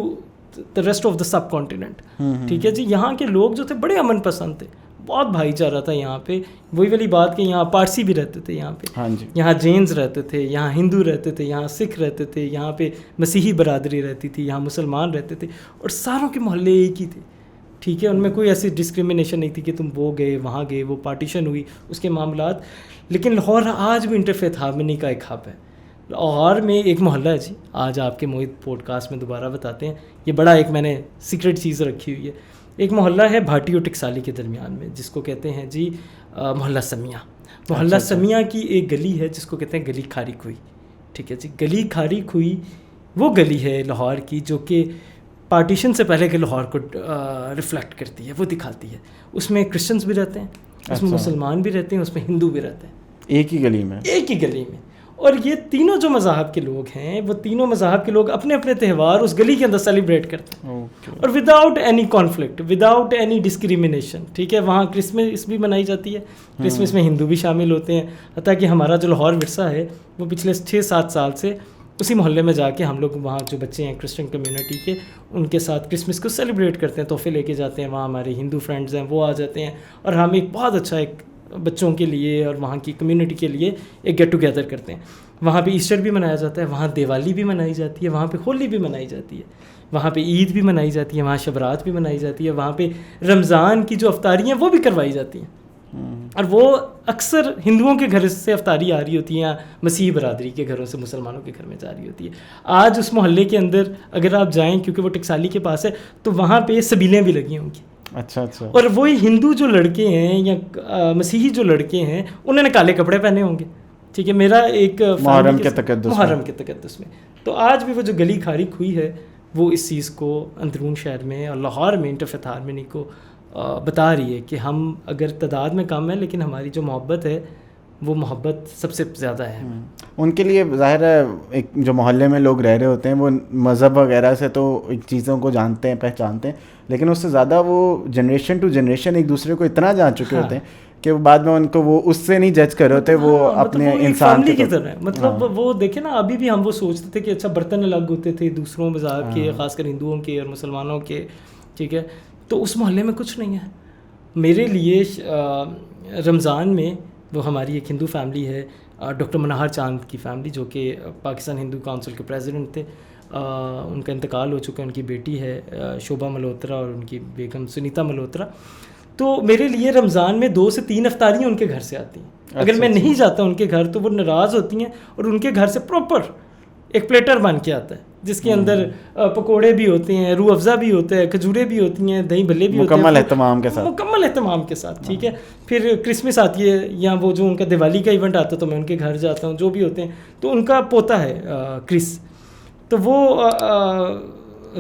the rest of the subcontinent. ٹھیک ہے جی, یہاں کے لوگ جو تھے بڑے امن پسند تھے, بہت بھائی چارہ تھا یہاں پہ. وہی والی بات کہ یہاں پارسی بھی رہتے تھے یہاں پہ, یہاں جینز رہتے تھے, یہاں ہندو رہتے تھے, یہاں سکھ رہتے تھے, یہاں پہ مسیحی برادری رہتی تھی, یہاں مسلمان رہتے تھے, اور ساروں کے محلے ایک ہی تھے. ٹھیک ہے, ان میں کوئی ایسی ڈسکریمنیشن نہیں تھی کہ تم وہ گئے وہاں گئے, وہ پارٹیشن ہوئی اس کے معاملات. لیکن لاہور آج بھی انٹرفیتھ ہارمنی کا ایک ہب ہے. لاہور میں ایک محلہ ہے جی, آج آپ کے موہت پوڈ کاسٹ میں دوبارہ بتاتے ہیں, یہ بڑا ایک میں نے سیکرٹ چیز رکھی ہوئی ہے. ایک محلہ ہے بھاٹی اور ٹکسالی کے درمیان میں, جس کو کہتے ہیں جی محلہ سمیہ. محلہ سمیہ کی ایک گلی ہے جس کو کہتے ہیں گلی کھاری کھوئی. ٹھیک ہے جی, گلی کھاری کھوئی وہ گلی ہے لاہور کی جو کہ پارٹیشن سے پہلے کے لاہور کو ریفلیکٹ کرتی ہے, وہ دکھاتی ہے. اس میں کرسچنس بھی رہتے ہیں, اس میں مسلمان بھی رہتے ہیں, اس میں ہندو بھی رہتے ہیں, ایک ہی گلی میں. اور یہ تینوں جو مذاہب کے لوگ ہیں, وہ تینوں مذاہب کے لوگ اپنے اپنے تہوار اس گلی کے اندر سیلیبریٹ کرتے ہیں, اور without any conflict, without any discrimination. ٹھیک ہے, وہاں کرسمس بھی منائی جاتی ہے, کرسمس میں ہندو بھی شامل ہوتے ہیں. حتیٰ کہ ہمارا جو لاہور ورثہ ہے وہ پچھلے 6-7 سال سے اسی محلے میں جا کے ہم لوگ وہاں جو بچے ہیں کرسچن کمیونٹی کے, ان کے ساتھ کرسمس کو سیلیبریٹ کرتے ہیں, تحفے لے کے جاتے ہیں. وہاں ہمارے ہندو فرینڈز ہیں, وہ آ جاتے ہیں, اور ہم ایک بہت اچھا ایک بچوں کے لیے اور وہاں کی کمیونٹی کے لیے ایک گیٹ ٹوگیدر کرتے ہیں. وہاں پہ ایسٹر بھی منایا جاتا ہے, وہاں دیوالی بھی منائی جاتی ہے, وہاں پہ ہولی بھی منائی جاتی ہے, وہاں پہ عید بھی منائی جاتی ہے, وہاں شبرات بھی منائی جاتی ہے, وہاں پہ رمضان کی جو افطاری ہیں وہ بھی کروائی جاتی ہیں. اور وہ اکثر ہندوؤں کے گھر سے افطاری آ رہی ہوتی ہیں, مسیحی برادری کے گھروں سے مسلمانوں کے گھر میں جا رہی ہوتی ہے. آج اس محلے کے اندر اگر آپ جائیں, کیونکہ وہ ٹکسالی کے پاس ہے, تو وہاں پہ سبیلیں بھی لگی ہوں گی. اچھا. اور وہی ہندو جو لڑکے ہیں یا مسیحی جو لڑکے ہیں, انہوں نے کالے کپڑے پہنے ہوں گے. ٹھیک ہے, میرا ایک محرم کے تقدس میں. تو آج بھی وہ جو گلی کھاری کھوئی ہے وہ اس چیز کو اندرون شہر میں اور لاہور میں انٹرفیتھ ہارمنی کو بتا رہی ہے کہ ہم اگر تعداد میں کم ہیں, لیکن ہماری جو محبت ہے وہ محبت سب سے زیادہ ہے. ان کے لیے ظاہر ہے ایک جو محلے میں لوگ رہ رہے ہوتے ہیں وہ مذہب وغیرہ سے تو چیزوں کو جانتے ہیں, پہچانتے ہیں, لیکن اس سے زیادہ وہ جنریشن ٹو جنریشن ایک دوسرے کو اتنا جان چکے ہوتے ہیں کہ بعد میں ان کو وہ اس سے نہیں جج کر ہوتے, وہ اپنے انسان کی طرح. مطلب وہ دیکھیں نا, ابھی بھی ہم وہ سوچتے تھے کہ اچھا برتن الگ ہوتے تھے دوسروں مذاہب کے, خاص کر ہندوؤں کے اور مسلمانوں کے. ٹھیک ہے, تو اس محلے میں کچھ نہیں ہے. میرے لیے رمضان میں وہ ہماری ایک ہندو فیملی ہے, ڈاکٹر منہار چاند کی فیملی, جو کہ پاکستان ہندو کونسل کے پریزیڈنٹ تھے. ان کا انتقال ہو چکا ہے. ان کی بیٹی ہے شوبھا ملہوترا اور ان کی بیگم سنیتا ملہوترا. تو میرے لیے رمضان میں 2 سے 3 افطاریاں ان کے گھر سے آتی ہیں. اگر میں نہیں جاتا ان کے گھر تو وہ ناراض ہوتی ہیں, اور ان کے گھر سے پراپر ایک پلیٹر بن کے آتا ہے جس کے اندر پکوڑے بھی ہوتے ہیں, روح افزا بھی ہوتا ہے, کھجورے بھی ہوتی ہیں, دہی بھلے بھی ہوتے ہیں, مکمل اہتمام کے ساتھ. ٹھیک ہے, پھر کرسمس آتی ہے یا وہ جو ان کا دیوالی کا ایونٹ آتا ہے تو میں ان کے گھر جاتا ہوں, جو بھی ہوتے ہیں. تو ان کا پوتا ہے کرس, تو وہ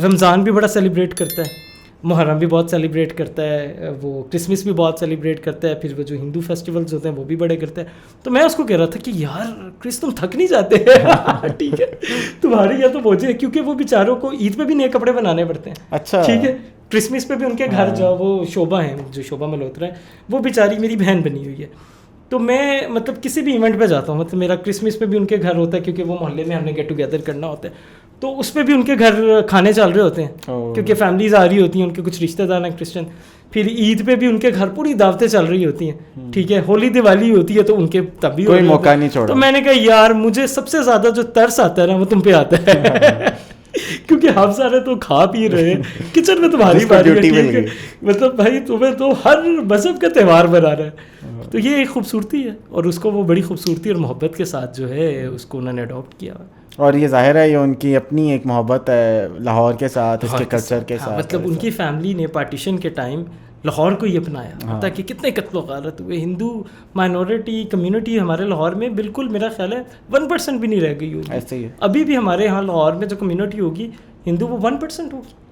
رمضان بھی بڑا سیلیبریٹ کرتا ہے, محرم بھی بہت سیلیبریٹ کرتا ہے, وہ کرسمس بھی بہت سیلیبریٹ کرتا ہے, پھر وہ جو ہندو فیسٹیولز ہوتے ہیں وہ بھی بڑے کرتا ہے. تو میں اس کو کہہ رہا تھا کہ یار کرس تم تھک نہیں جاتے ٹھیک ہے, تمہارے یہاں تو بوجھے, کیونکہ وہ بیچاروں کو عید پہ بھی نئے کپڑے بنانے پڑتے ہیں. اچھا, ٹھیک ہے, کرسمس پہ بھی ان کے گھر جاؤ, وہ شوبھا ہیں جو شوبھا ملہوترا ہے, وہ بیچاری میری بہن بنی ہوئی ہے. تو میں مطلب کسی بھی ایونٹ پہ جاتا ہوں, مطلب میرا کرسمس پہ بھی ان کے گھر ہوتا ہے کیونکہ وہ محلے میں ہم نے گیٹ ٹوگیدر کرنا ہوتا ہے, تو اس پہ بھی ان کے گھر کھانے چل رہے ہوتے ہیں کیونکہ فیملیز آ رہی ہوتی ہیں, ان کے کچھ رشتہ دار ہیں کرسچن. پھر عید پہ بھی ان کے گھر پوری دعوتیں چل رہی ہوتی ہیں. ٹھیک ہے, ہولی دیوالی ہوتی ہے تو ان کے تب بھی کوئی موقع نہیں چھوڑا. تو میں نے کہا یار مجھے سب سے زیادہ جو ترس آتا ہے نا وہ تم پہ آتا ہے کیونکہ ہم سارے تو کھا پی رہے ہیں, کچن میں تمہاری باری ہے, مطلب بھائی تمہیں تو ہر مذہب کا تہوار بنا رہا ہے. تو یہ ایک خوبصورتی ہے, اور اس کو وہ بڑی خوبصورتی اور محبت کے ساتھ جو ہے اس کو انہوں نے اڈاپٹ کیا. اور یہ ظاہر ہے یہ ان کی اپنی ایک محبت ہے لاہور کے ساتھ, اس کے کلچر کے ساتھ. مطلب ان کی فیملی نے پارٹیشن کے ٹائم لاہور کو ہی اپنایا تاکہ کتنے قتل و غارت ہوئے. ہندو مائنورٹی کمیونٹی ہمارے لاہور میں بالکل میرا خیال ہے 1% بھی نہیں رہ گئی ہوگی. ایسے ہی ابھی بھی ہمارے یہاں لاہور میں جو کمیونٹی ہوگی ہندو وہ 1% ہوگی.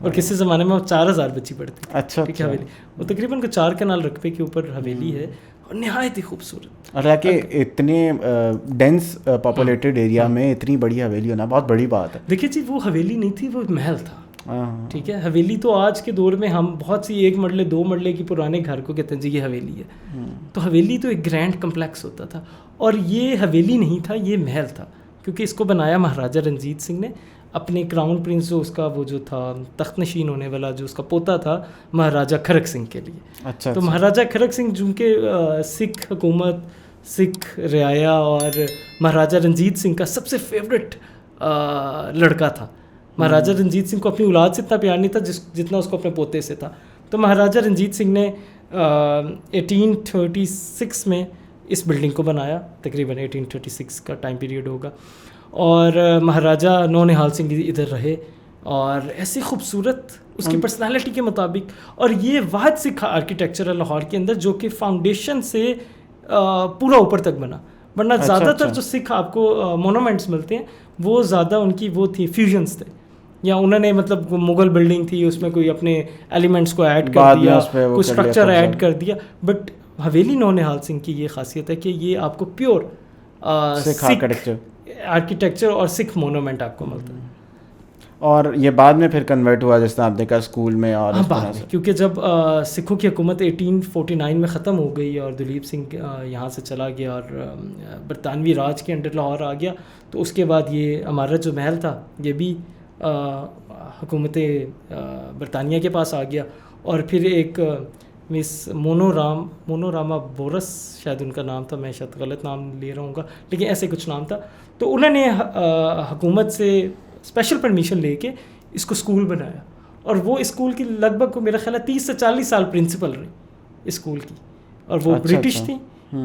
اور کسی زمانے میں 4000 بچی پڑھتی تھی. اچھا ٹھیک ہے, حویلی وہ تقریباً 4 کنال رقبے کے اوپر حویلی ہے اور نہایت ہی خوبصورت. اور کہ اتنے ڈینس پاپولیٹڈ ایریا میں اتنی بڑی حویلی ہونا بہت بڑی بات ہے. دیکھیے جی, وہ حویلی نہیں تھی, وہ محل تھا. ٹھیک ہے, حویلی تو آج کے دور میں ہم بہت سی 1 مرلے 2 مرلے کی پرانے گھر کو کہتے ہیں جی یہ حویلی ہے. تو حویلی تو ایک گرینڈ کمپلیکس ہوتا تھا, اور یہ حویلی نہیں تھا, یہ محل تھا, کیونکہ اس کو بنایا مہاراجہ رنجیت سنگھ نے اپنے کراؤن پرنس جو اس کا وہ جو تھا تخت نشین ہونے والا جو اس کا پوتا تھا مہاراجہ کھڑک سنگھ کے لیے. اچھا. تو مہاراجہ کھڑک سنگھ چونکہ سکھ حکومت, سکھ رعایا اور مہاراجہ رنجیت سنگھ کا سب سے فیوریٹ لڑکا تھا. مہاراجہ رنجیت سنگھ کو اپنی اولاد سے اتنا پیار نہیں تھا جتنا اس کو اپنے پوتے سے تھا. تو مہاراجہ رنجیت سنگھ نے 1836 میں اس بلڈنگ کو بنایا, تقریباً 1836 کا ٹائم پیریڈ ہوگا, اور مہاراجہ نونہال سنگھ ادھر رہے, اور ایسی خوبصورت اس کی پرسنالٹی کے مطابق. اور یہ واحد سکھ آرکیٹیکچر ہے لاہور کے اندر جو کہ فاؤنڈیشن سے پورا اوپر تک بنا, ورنہ زیادہ تر جو سکھ آپ کو مونومنٹس ملتے ہیں وہ زیادہ ان کی وہ تھی فیوژنس تھے, یا انہوں نے مطلب مغل بلڈنگ تھی اس میں کوئی اپنے ایلیمنٹس کو ایڈ کر دیا, کوئی اسٹرکچر ایڈ کر دیا. بٹ حویلی نونہال سنگھ کی یہ خاصیت ہے کہ یہ آپ کو پیور سکھ آرکیٹیکچر اور سکھ مونومنٹ آپ کو ملتا ہے. اور یہ بعد میں پھر کنورٹ ہوا جس طرح آپ نے کہا اسکول میں, اور بعد میں کیونکہ جب سکھوں کی حکومت 1849 میں ختم ہو گئی اور دلیپ سنگھ یہاں سے چلا گیا اور برطانوی راج کے انڈر لاہور آ گیا, تو اس کے بعد یہ عمارت جو محل تھا یہ بھی حکومت برطانیہ کے پاس آ گیا. اور پھر ایک مس مونوراما بورس شاید ان کا نام تھا, میں شاید غلط نام لے رہا ہوں گا, لیکن ایسے کچھ نام تھا. تو انہوں نے حکومت سے اسپیشل پرمیشن لے کے اس کو اسکول بنایا, اور وہ اسکول کی لگ بھگ میرا خیال ہے 30 سے 40 سال پرنسپل رہی اسکول کی, اور وہ برٹش تھیں,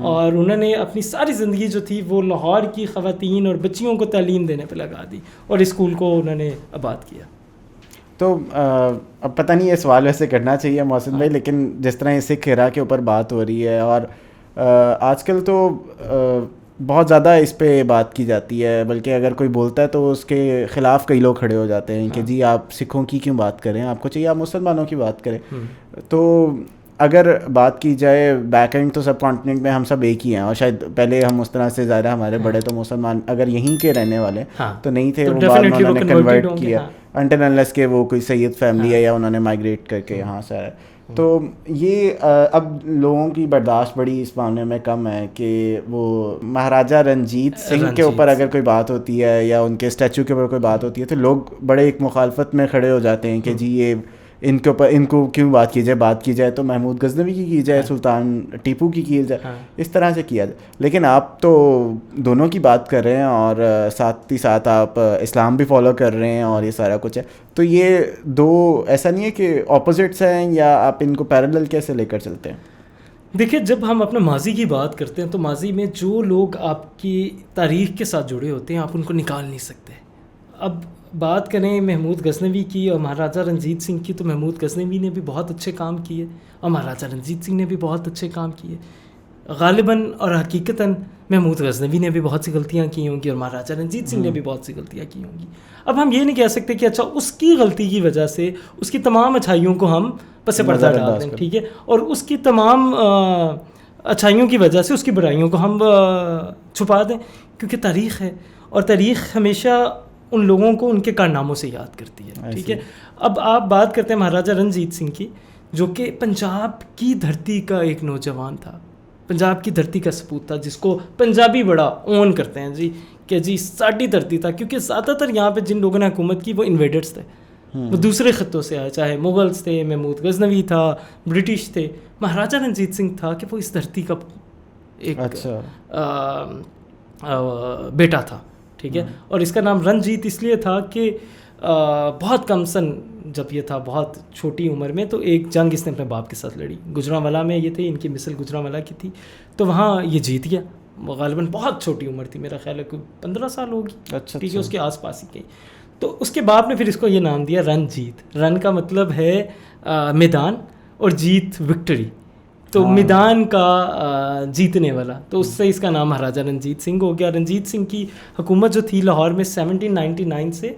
اور انہوں نے اپنی ساری زندگی جو تھی وہ لاہور کی خواتین اور بچیوں کو تعلیم دینے پہ لگا دی, اور اسکول کو انہوں نے آباد کیا. تو اب پتہ نہیں یہ سوال ویسے کرنا چاہیے محسن بھائی, لیکن جس طرح یہ سکھ ہیرا کے اوپر بات ہو رہی ہے, اور آج کل تو بہت زیادہ اس پہ بات کی جاتی ہے, بلکہ اگر کوئی بولتا ہے تو اس کے خلاف کئی لوگ کھڑے ہو جاتے ہیں کہ جی آپ سکھوں کی کیوں بات کریں, آپ کو چاہیے آپ مسلمانوں کی بات کریں. تو اگر بات کی جائے بیک اینڈ تو سب کانٹیننٹ میں ہم سب ایک ہی ہیں, اور شاید پہلے ہم اس طرح سے ظاہر ہمارے بڑے تو مسلمان اگر یہیں کے رہنے والے تو نہیں تھے, وہ بعد میں انہوں نے کنورٹ کیا انٹل انلیس کہ وہ کوئی سید فیملی ہے یا انہوں نے مائگریٹ کر کے یہاں سے آئے. تو یہ اب لوگوں کی برداشت بڑی اس معاملے میں کم ہے کہ وہ مہاراجہ رنجیت سنگھ کے اوپر اگر کوئی بات ہوتی ہے یا ان کے اسٹیچو کے اوپر کوئی بات ہوتی ہے تو لوگ بڑے ایک مخالفت میں کھڑے ہو جاتے ہیں کہ جی یہ ان کے اوپر ان کو کیوں بات کی جائے تو محمود غزنوی کی جائے, سلطان ٹیپو کی جائے, اس طرح سے کیا جائے. لیکن آپ تو دونوں کی بات کر رہے ہیں اور ساتھ ہی ساتھ آپ اسلام بھی فالو کر رہے ہیں اور یہ سارا کچھ ہے, تو یہ دو ایسا نہیں ہے کہ اپوزٹس ہیں, یا آپ ان کو پیرالل کیسے لے کر چلتے ہیں؟ دیکھیں, جب ہم اپنے ماضی کی بات کرتے ہیں تو ماضی میں جو لوگ آپ کی تاریخ کے ساتھ جڑے ہوتے ہیں آپ ان کو نکال نہیں سکتے. اب بات کریں محمود غزنوی کی اور مہاراجہ رنجیت سنگھ کی, تو محمود غزنوی نے بھی بہت اچھے کام کیے اور مہاراجہ رنجیت سنگھ نے بھی بہت اچھے کام کیے. غالباً اور حقیقتاً محمود غزنوی نے بھی بہت سی غلطیاں کی ہوں گی اور مہاراجہ رنجیت سنگھ نے بھی بہت سی غلطیاں کی ہوں گی. اب ہم یہ نہیں کہہ سکتے کہ اچھا اس کی غلطی کی وجہ سے اس کی تمام اچھائیوں کو ہم پس پردہ ڈال دیں, ٹھیک ہے, اور اس کی تمام اچھائیوں کی وجہ سے اس کی برائیوں کو ہم چھپا دیں, کیونکہ تاریخ ہے اور تاریخ ہمیشہ ان لوگوں کو ان کے کارناموں سے یاد کرتی ہے, ٹھیک ہے. اب آپ بات کرتے ہیں مہاراجہ رنجیت سنگھ کی, جو کہ پنجاب کی دھرتی کا ایک نوجوان تھا, پنجاب کی دھرتی کا سپوت تھا, جس کو پنجابی بڑا اون کرتے ہیں جی کہ جی ساڈی دھرتی تھا, کیونکہ زیادہ تر یہاں پہ جن لوگوں نے حکومت کی وہ انویڈرز تھے, وہ دوسرے خطوں سے آئے, چاہے مغلز تھے, محمود غزنوی تھا, برٹش تھے. مہاراجہ رنجیت سنگھ تھا کہ وہ اس دھرتی کا ایک بیٹا تھا, ٹھیک ہے. اور اس کا نام رنجیت اس لیے تھا کہ بہت کم سن جب یہ تھا, بہت چھوٹی عمر میں, تو ایک جنگ اس نے اپنے باپ کے ساتھ لڑی. گجرانوالا میں یہ تھے, ان کی مثل گجرانوالا کی تھی, تو وہاں یہ جیت گیا. غالباً بہت چھوٹی عمر تھی, میرا خیال ہے کوئی 15 سال ہوگی, ٹھیک ہے, اس کے آس پاس ہی کہیں. تو اس کے باپ نے پھر اس کو یہ نام دیا رنجیت. رن کا مطلب ہے میدان اور جیت وکٹری, تو میدان کا جیتنے والا, تو اس سے اس کا نام مہاراجہ رنجیت سنگھ ہو گیا. رنجیت سنگھ کی حکومت جو تھی لاہور میں 1799 سے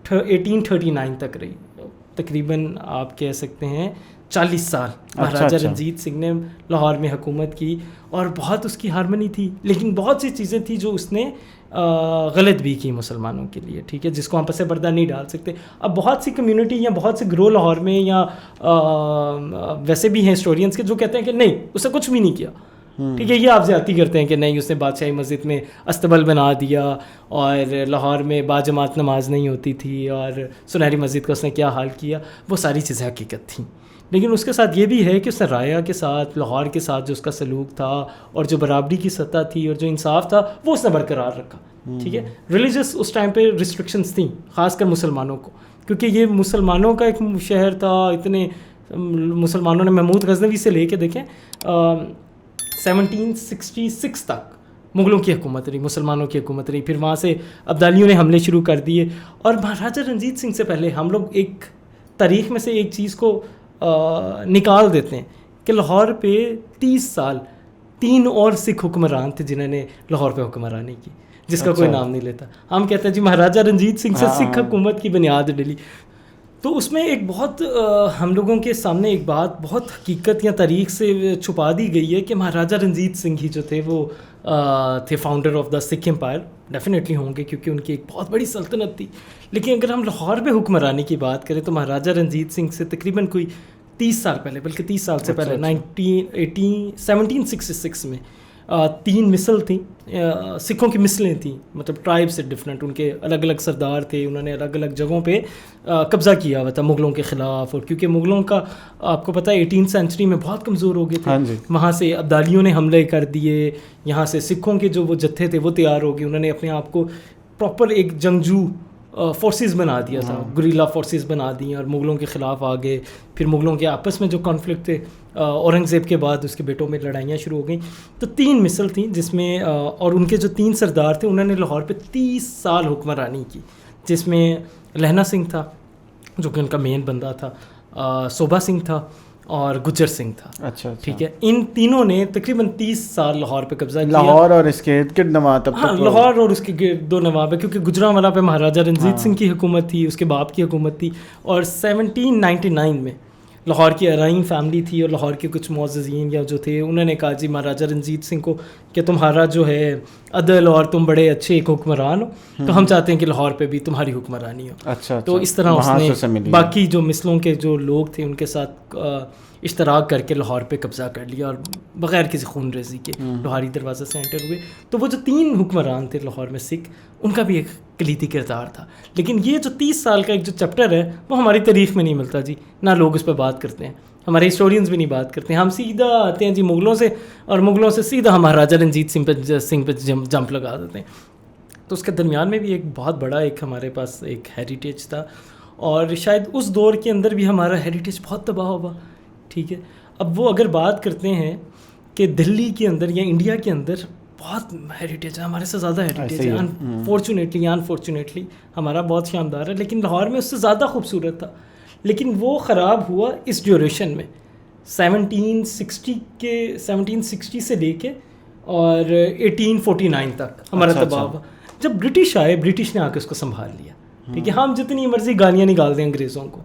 1839 تک رہی, تقریباً آپ کہہ سکتے ہیں 40 سال مہاراجہ رنجیت سنگھ نے لاہور میں حکومت کی, اور بہت اس کی ہارمنی تھی, لیکن بہت سی چیزیں تھیں جو اس نے غلط بھی کی مسلمانوں کے لیے, ٹھیک ہے, جس کو ہم پس پردہ نہیں ڈال سکتے. اب بہت سی کمیونٹی یا بہت سے گروہ لاہور میں یا ویسے بھی ہیں ہسٹورینس کے جو کہتے ہیں کہ نہیں اس نے کچھ بھی نہیں کیا, ٹھیک ہے, یہ آپ زیادتی کرتے ہیں کہ نہیں اس نے بادشاہی مسجد میں استبل بنا دیا, اور لاہور میں باجماعت نماز نہیں ہوتی تھی, اور سنہری مسجد کا اس نے کیا حال کیا. وہ ساری چیزیں حقیقت تھیں, لیکن اس کے ساتھ یہ بھی ہے کہ اس نے رایا کے ساتھ, لاہور کے ساتھ جو اس کا سلوک تھا, اور جو برابری کی سطح تھی, اور جو انصاف تھا, وہ اس نے برقرار رکھا, ٹھیک ہے. ریلیجس اس ٹائم پہ ریسٹرکشنس تھیں, خاص کر مسلمانوں کو, کیونکہ یہ مسلمانوں کا ایک شہر تھا. اتنے مسلمانوں نے محمود غزنوی سے لے کے دیکھیں 1766 تک مغلوں کی حکومت رہی, مسلمانوں کی حکومت رہی. پھر وہاں سے ابدالیوں نے حملے شروع کر دیے. اور مہاراجہ رنجیت سنگھ سے پہلے ہم لوگ ایک تاریخ میں سے ایک چیز کو نکال دیتے ہیں کہ لاہور پہ 30 سال 3 اور سکھ حکمران تھے جنہوں نے لاہور پہ حکمرانی کی, جس کا کوئی نام نہیں لیتا. ہم کہتے ہیں جی مہاراجہ رنجیت سنگھ سے سکھ حکومت کی بنیاد ڈلی. تو اس میں ایک بہت ہم لوگوں کے سامنے ایک بات بہت حقیقت یا تاریخ سے چھپا دی گئی ہے کہ مہاراجہ رنجیت سنگھ ہی جو تھے وہ تھے founder of the Sikh empire. Definitely ہوں گے کیونکہ ان کی ایک بہت بڑی سلطنت تھی. لیکن اگر ہم لاہور پہ حکمرانی کی بات کریں تو مہاراجہ رنجیت سنگھ سے تقریباً کوئی 30 سال پہلے, بلکہ 30 سال سے پہلے 1766 میں 3 مثل تھیں, سکھوں کی مثلیں تھیں, مطلب ٹرائب سے ڈفرینٹ, ان کے الگ الگ سردار تھے, انہوں نے الگ الگ جگہوں پہ قبضہ کیا ہوا تھا مغلوں کے خلاف. اور کیونکہ مغلوں کا آپ کو پتہ ہے 18 سینچری میں بہت کمزور ہو گئے تھے, وہاں سے ابدالیوں نے حملے کر دیے, یہاں سے سکھوں کے جو وہ جتھے تھے وہ تیار ہو گئے, انہوں نے اپنے آپ کو پراپر ایک جنگجو فورسز بنا دیا تھا, گریلا فورسز بنا دی اور مغلوں کے خلاف آ گئے. پھر مغلوں کے آپس میں جو کانفلکٹ تھے, اورنگزیب کے بعد اس کے بیٹوں میں لڑائیاں شروع ہو گئیں. تو 3 مثل تھیں جس میں, اور ان کے جو 3 سردار تھے انہوں نے لاہور پہ 30 سال حکمرانی کی, جس میں لہنا سنگھ تھا جو کہ ان کا مین بندہ تھا, صوبہ سنگھ تھا, اور گجر سنگھ تھا. اچھا, ٹھیک ہے. ان تینوں نے تقریباً 30 سال لاہور پہ قبضہ کیا. لاہور اور اس کے ارد گرد نواب, ہاں لاہور اور اس کے 2 نواب ہے, کیونکہ گجرانوالا پہ مہاراجہ رنجیت سنگھ کی حکومت تھی, اس کے باپ کی حکومت تھی. اور 1799 میں لاہور کی ارائن فیملی تھی, اور لاہور کے کچھ معززین یا جو تھے انہوں نے کہا جی مہاراجہ رنجیت سنگھ کو کہ تمہارا جو ہے عدل اور تم بڑے اچھے ایک حکمران ہو, تو ہم چاہتے ہیں کہ لاہور پہ بھی تمہاری حکمرانی ہو. اچھا, تو اس طرح اس نے باقی جو مثلوں کے جو لوگ تھے ان کے ساتھ اشتراک کر کے لاہور پہ قبضہ کر لیا, اور بغیر کسی خون ریزی کے لوہاری دروازے سے انٹر ہوئے. تو وہ جو 3 حکمران تھے لاہور میں سکھ, ان کا بھی ایک کلیدی کردار تھا. لیکن یہ جو 30 سال کا ایک جو چیپٹر ہے وہ ہماری تاریخ میں نہیں ملتا جی, نہ لوگ اس پہ بات کرتے ہیں, ہمارے ہسٹورینز بھی نہیں بات کرتے ہیں. ہم سیدھا آتے ہیں جی مغلوں سے, اور مغلوں سے سیدھا ہم مہاراجہ رنجیت سنگھ پہ جمپ لگا دیتے ہیں. تو اس کے درمیان میں بھی ایک بہت بڑا ایک ہمارے پاس ایک ہیریٹیج تھا, اور شاید اس دور کے اندر بھی ہمارا ہیریٹیج بہت تباہ ہوا, ٹھیک ہے. اب وہ اگر بات کرتے ہیں کہ دلی کے اندر یا انڈیا کے اندر بہت ہیریٹیج ہے, ہمارے سے زیادہ ہیریٹیج ہے. انفارچونیٹلی ہمارا بہت شاندار ہے, لیکن لاہور میں اس سے زیادہ خوبصورت تھا. لیکن وہ خراب ہوا اس ڈیوریشن میں 1760 سے لے کے اور 1849 تک ہمارا تباہ ہوا. جب برٹش آئے, برٹش نے آ کے اس کو سنبھال لیا, ٹھیک ہے. ہم جتنی مرضی گالیاں نکال دیں انگریزوں کو,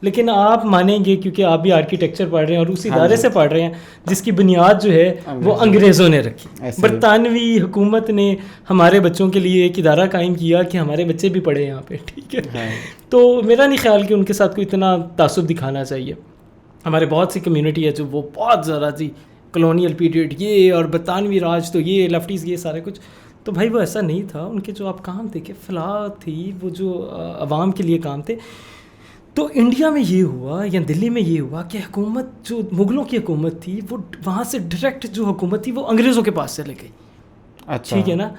لیکن آپ مانیں گے کیونکہ آپ بھی آرکیٹیکچر پڑھ رہے ہیں اور اسی ادارے سے پڑھ رہے ہیں جس کی بنیاد جو ہے وہ انگریزوں نے رکھی. برطانوی حکومت نے ہمارے بچوں کے لیے ایک ادارہ قائم کیا کہ ہمارے بچے بھی پڑھے یہاں پہ, ٹھیک ہے. تو میرا نہیں خیال کہ ان کے ساتھ کوئی اتنا تعصب دکھانا چاہیے. ہمارے بہت سی کمیونٹی ہے جو وہ بہت ذرا جی کلونیل پیریڈ یہ اور برطانوی راج تو یہ لیفٹیز یہ سارے کچھ, تو بھائی وہ ایسا نہیں تھا. ان کے جو آپ کام تھے کہ فلاح تھی, وہ جو عوام کے لیے کام تھے. تو انڈیا میں یہ ہوا یا دلی میں یہ ہوا کہ حکومت جو مغلوں کی حکومت تھی وہ وہاں سے ڈائریکٹ جو حکومت تھی وہ انگریزوں کے پاس چلے گئی. اچھا, ٹھیک ہے نا.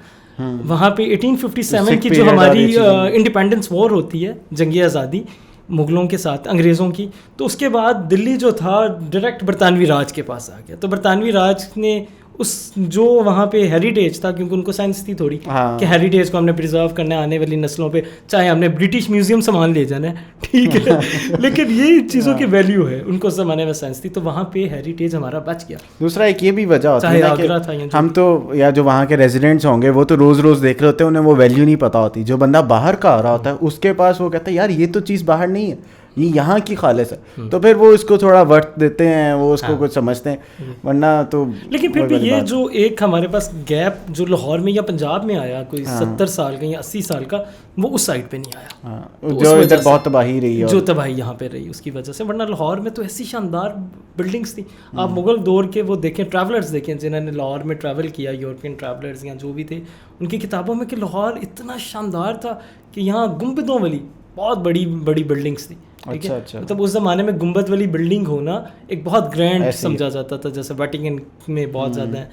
وہاں پہ 1857 کی جو ہماری انڈیپینڈنس وار ہوتی ہے, جنگی آزادی مغلوں کے ساتھ انگریزوں کی, تو اس کے بعد دلی جو تھا ڈائریکٹ برطانوی راج کے پاس آ گیا. تو برطانوی راج نے اس جو وہاں پہ ہیریٹیج تھا, کیونکہ ان کو سائنس تھی تھوڑی کہ ہیریٹیج کو ہم نے پرزرو کرنا ہے آنے والی نسلوں پہ, چاہے ہم نے برٹش میوزیم سامان لے جانا ہے, ٹھیک ہے, لیکن یہ چیزوں کی ویلیو ہے, ان کو اس زمانے میں سائنس تھی, تو وہاں پہ ہیریٹیج ہمارا بچ گیا. دوسرا ایک یہ بھی وجہ ہوتی ہے کہ ہم تو یا جو وہاں کے ریزیڈنٹس ہوں گے وہ تو روز روز دیکھ رہے ہوتے ہیں, انہیں وہ ویلیو نہیں پتہ ہوتی. جو بندہ باہر کا آ رہا ہوتا ہے اس کے پاس وہ کہتا ہے یار یہ تو چیز باہر نہیں ہے, یہ یہاں کی خالص ہے, تو پھر وہ اس کو تھوڑا وقت دیتے ہیں, وہ اس کو کچھ سمجھتے ہیں, ورنہ تو. لیکن پھر بھی یہ جو ایک ہمارے پاس گیپ جو لاہور میں یا پنجاب میں آیا کوئی 70 سال کا یا 80 سال کا, وہ اس سائڈ پہ نہیں آیا, جو ادھر بہت تباہی رہی ہے, جو تباہی یہاں پہ رہی اس کی وجہ سے. ورنہ لاہور میں تو ایسی شاندار بلڈنگس تھیں. آپ مغل دور کے وہ دیکھیں, ٹریولرز دیکھیں جنہوں نے لاہور میں ٹریول کیا, یورپین ٹریولرز یا جو بھی تھے, ان کی کتابوں میں کہ لاہور اتنا شاندار تھا کہ یہاں گنبدوں والی بہت بڑی بڑی بلڈنگس تھیں. ٹھیک ہے, مطلب اس زمانے میں گنبد والی بلڈنگ ہونا ایک بہت گرینڈ سمجھا جاتا تھا, جیسے ویٹیکن میں بہت زیادہ ہیں.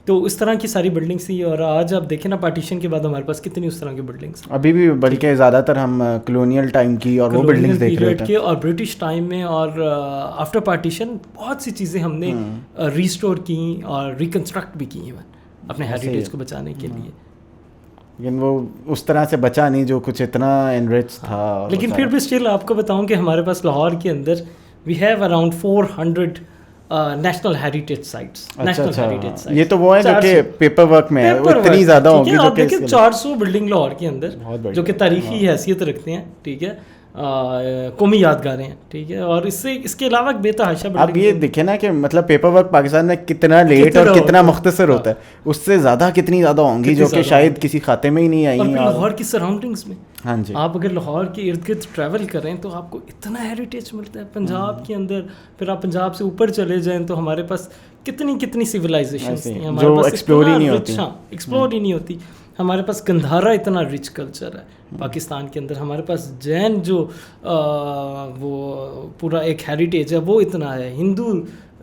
تو اس طرح کی ساری بلڈنگس تھی. اور آج آپ دیکھیں نا پارٹیشن کے بعد ہمارے پاس کتنی اس طرح کی بلڈنگس ابھی بھی, بلکہ زیادہ تر ہم کلونیل ٹائم کی اور وہ بلڈنگس دیکھ رہے تھے, اور برٹش ٹائم میں اور آفٹر پارٹیشن بہت سی چیزیں ہم نے ریسٹور کی اور ریکنسٹرکٹ بھی کی ہیں اپنے ہیریٹیج کو بچانے کے لیے. لیکن وہ اس طرح سے بچا نہیں جو کچھ اتنا انریچ تھا. لیکن پھر بھی اسٹل آپ کو بتاؤں کہ ہمارے پاس لاہور کے اندر we have around 400 national heritage sites. یہ تو وہ ہے جو کہ پیپر ورک میں اتنی زیادہ ہوگی. آپ دیکھیں 400 بلڈنگ لاہور کے اندر جو کہ تاریخی حیثیت رکھتے ہیں, ٹھیک ہے, قومی یادگاریں ہیں, ٹھیک ہے. اور اس کے علاوہ بے تحاشا اب یہ دیکھیں نا کہ مطلب پیپر ورک پاکستان میں کتنا لیٹ اور کتنا مختصر ہوتا ہے, اس سے زیادہ کتنی زیادہ ہوں گی جو کہ شاید کسی کھاتے میں ہی نہیں آئی. اور لاہور کی سراؤنڈنگس میں ہاں جی, آپ اگر لاہور کے ارد گرد ٹریول کریں تو آپ کو اتنا ہیریٹیج ملتا ہے پنجاب کے اندر. پھر آپ پنجاب سے اوپر چلے جائیں تو ہمارے پاس کتنی سویلائزیشنس ہیں ہمارے پاس, ایکسپلور ہی نہیں ہوتی. ہمارے پاس گندھارا اتنا رچ کلچر ہے پاکستان کے اندر. ہمارے پاس جین جو وہ پورا ایک ہیریٹیج ہے وہ اتنا ہے. ہندو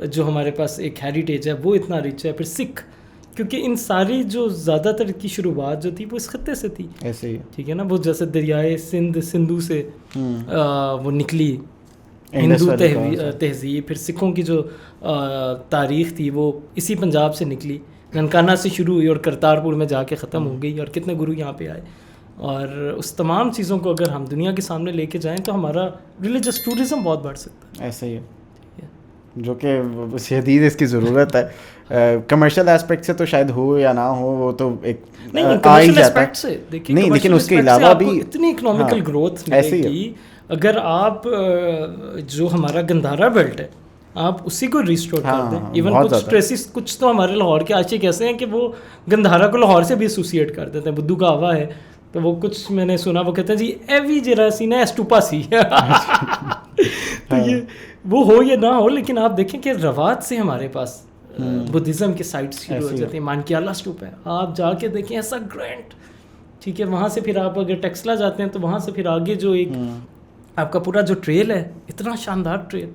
جو ہمارے پاس ایک ہیریٹیج ہے وہ اتنا رچ ہے. پھر سکھ, کیونکہ ان ساری جو زیادہ تر کی شروعات جو تھی وہ اس خطے سے تھی, ایسے ہی, ٹھیک ہے نا. وہ جیسے دریائے سندھو سے وہ نکلی ہندو تہذیب. پھر سکھوں کی جو تاریخ تھی وہ اسی پنجاب سے نکلی, ننکانہ سے شروع ہوئی اور کرتارپور میں جا کے ختم ہو گئی, اور کتنے گرو یہاں پہ آئے. اور اس تمام چیزوں کو اگر ہم دنیا کے سامنے لے کے جائیں تو ہمارا ریلیجس ٹورزم بہت بڑھ سکتا ہے. ایسے ہی, جو کہ شدید اس کی ضرورت ہے. کمرشل ایسپیکٹ سے تو شاید ہو یا نہ ہو, وہ تو ایک آ ہی جاتا ہے. نہیں, لیکن اس کے علاوہ بھی اتنی اکنامیکل گروتھ ملے گی اگر آپ جو ہمارا گندھارا بیلٹ ہے آپ اسی کو ریسٹور کر دیں. ایون کچھ تو ہمارے لاہور کے عاشق ایسے ہیں کہ وہ گندھارا کو لاہور سے بھی ایسوسیٹ کر دیتے ہیں. بدو کا آوا ہے تو وہ کچھ میں نے سنا وہ کہتے ہیں جی ایوی جرا سی نا اسٹوپا سی. تو یہ وہ ہو یا نہ ہو, لیکن آپ دیکھیں کہ روات سے ہمارے پاس بدھزم کے سائٹس شروع ہو جاتے ہیں. مانکیالا اسٹوپ ہے, آپ جا کے دیکھیں ایسا گرینڈ, ٹھیک ہے. وہاں سے پھر آپ اگر ٹیکسلا جاتے ہیں تو وہاں سے پھر آگے جو ایک آپ کا پورا جو ٹریل ہے اتنا شاندار ٹریل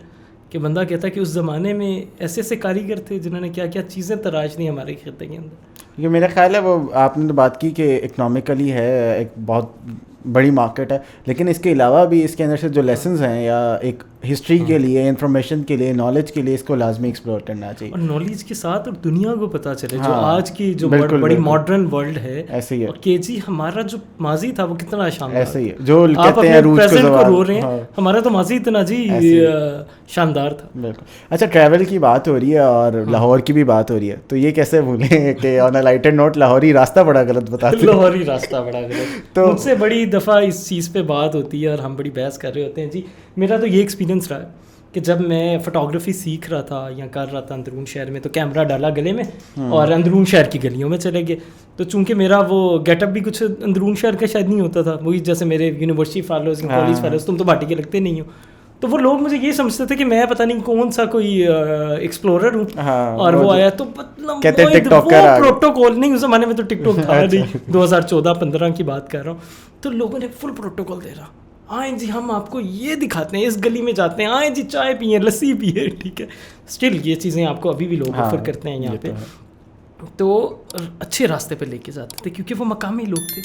کہ بندہ کہتا ہے کہ اس زمانے میں ایسے ایسے کاریگر تھے جنہوں نے کیا کیا چیزیں تراش دی ہمارے خطے کے اندر. یہ میرا خیال ہے وہ آپ نے تو بات کی کہ اکنامیکلی ہے ایک بہت بڑی مارکیٹ ہے, لیکن اس کے علاوہ بھی اس کے اندر سے جو لیسنز ہیں یا ایک ہسٹری کے لیے, انفارمیشن کے لیے, نالج کے لیے اس کو لازمی ایکسپلور کرنا چاہیے. اور نالج کے ساتھ اور دنیا کو پتہ چلے جو آج کی جو بڑی ماڈرن ورلڈ ہے, ایسے ہی ہے کہ جی ہمارا جو ماضی تھا وہ کتنا شاندار, ایسے ہی ہے. جو کہتے ہیں روٹ کو رو رہے ہیں, ہمارا تو ماضی اتنا جی شاندار تھا. بالکل. اچھا, ٹریول کی بات ہو رہی ہے اور لاہور کی بھی بات ہو رہی ہے, تو یہ کیسے بھولیں کہ آن اے لائٹر نوٹ لاہوری راستہ بڑا غلط بتاتے ہیں. لاہوری راستہ بڑا غلط. تو مجھ سے بڑی دفعہ اس چیز پہ بات ہوتی ہے اور ہم بڑی بحث کر رہے ہوتے ہیں. جی میرا تو یہ ایکسپیرینس رہا ہے کہ جب میں فوٹوگرافی سیکھ رہا تھا یا کر رہا تھا اندرون شہر میں, تو کیمرہ ڈالا گلے میں اور اندرون شہر کی گلیوں میں چلے گئے. تو چونکہ میرا وہ گیٹ اپ بھی کچھ اندرون شہر کا شاید نہیں ہوتا تھا, وہی جیسے میرے یونیورسٹی فیلوز یا کالج فیلوز, تم تو بھاٹی کے لگتے نہیں ہو, تو وہ لوگ مجھے یہ سمجھتے تھے کہ میں پتہ نہیں کون سا کوئی ایکسپلورر ہوں. اور وہ آیا تو پروٹوکول نہیں, اس زمانے میں تو ٹک ٹاک تھا نہیں, 2014-15 کی بات کر رہا ہوں. تو لوگوں نے فل پروٹوکول دے رہا, آئیں جی ہم آپ کو یہ دکھاتے ہیں, اس گلی میں جاتے ہیں, آئیں جی چائے پئیں, لسی پیے, ٹھیک ہے. اسٹل یہ چیزیں آپ کو ابھی بھی لوگ آفر کرتے ہیں یہاں پہ. تو اچھے راستے پہ لے کے جاتے تھے کیونکہ وہ مقامی لوگ تھے.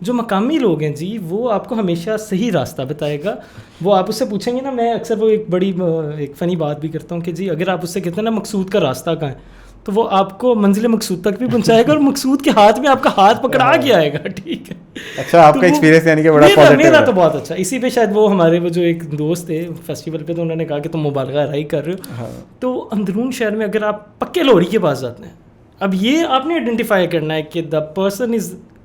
جو مقامی لوگ ہیں جی وہ آپ کو ہمیشہ صحیح راستہ بتائے گا. وہ آپ اس سے پوچھیں گے نا, میں اکثر وہ ایک فنی بات بھی کرتا ہوں کہ جی اگر آپ اس سے کہتے ہیں نا مقصود کا راستہ کہاں ہے, تو وہ آپ کو منزل مقصود تک بھی پہنچائے گا اور مقصود کے ہاتھ میں آپ کا ہاتھ پکڑا کے آئے گا, ٹھیک ہے. اچھا, آپ کا ایکسپیرینس یعنی کہ بڑا پازیٹیو ہے. میرا تو بہت اچھا. اسی پہ شاید وہ ہمارے وہ جو ایک دوست تھے فیسٹیول پہ, تو انہوں نے کہا کہ تم مبالغہ رائی کر رہے ہو. تو اندرون شہر میں اگر آپ پکے لوہری کے پاس جاتے ہیں, اب یہ آپ نے آئیڈینٹیفائی کرنا ہے کہ دا پرسن از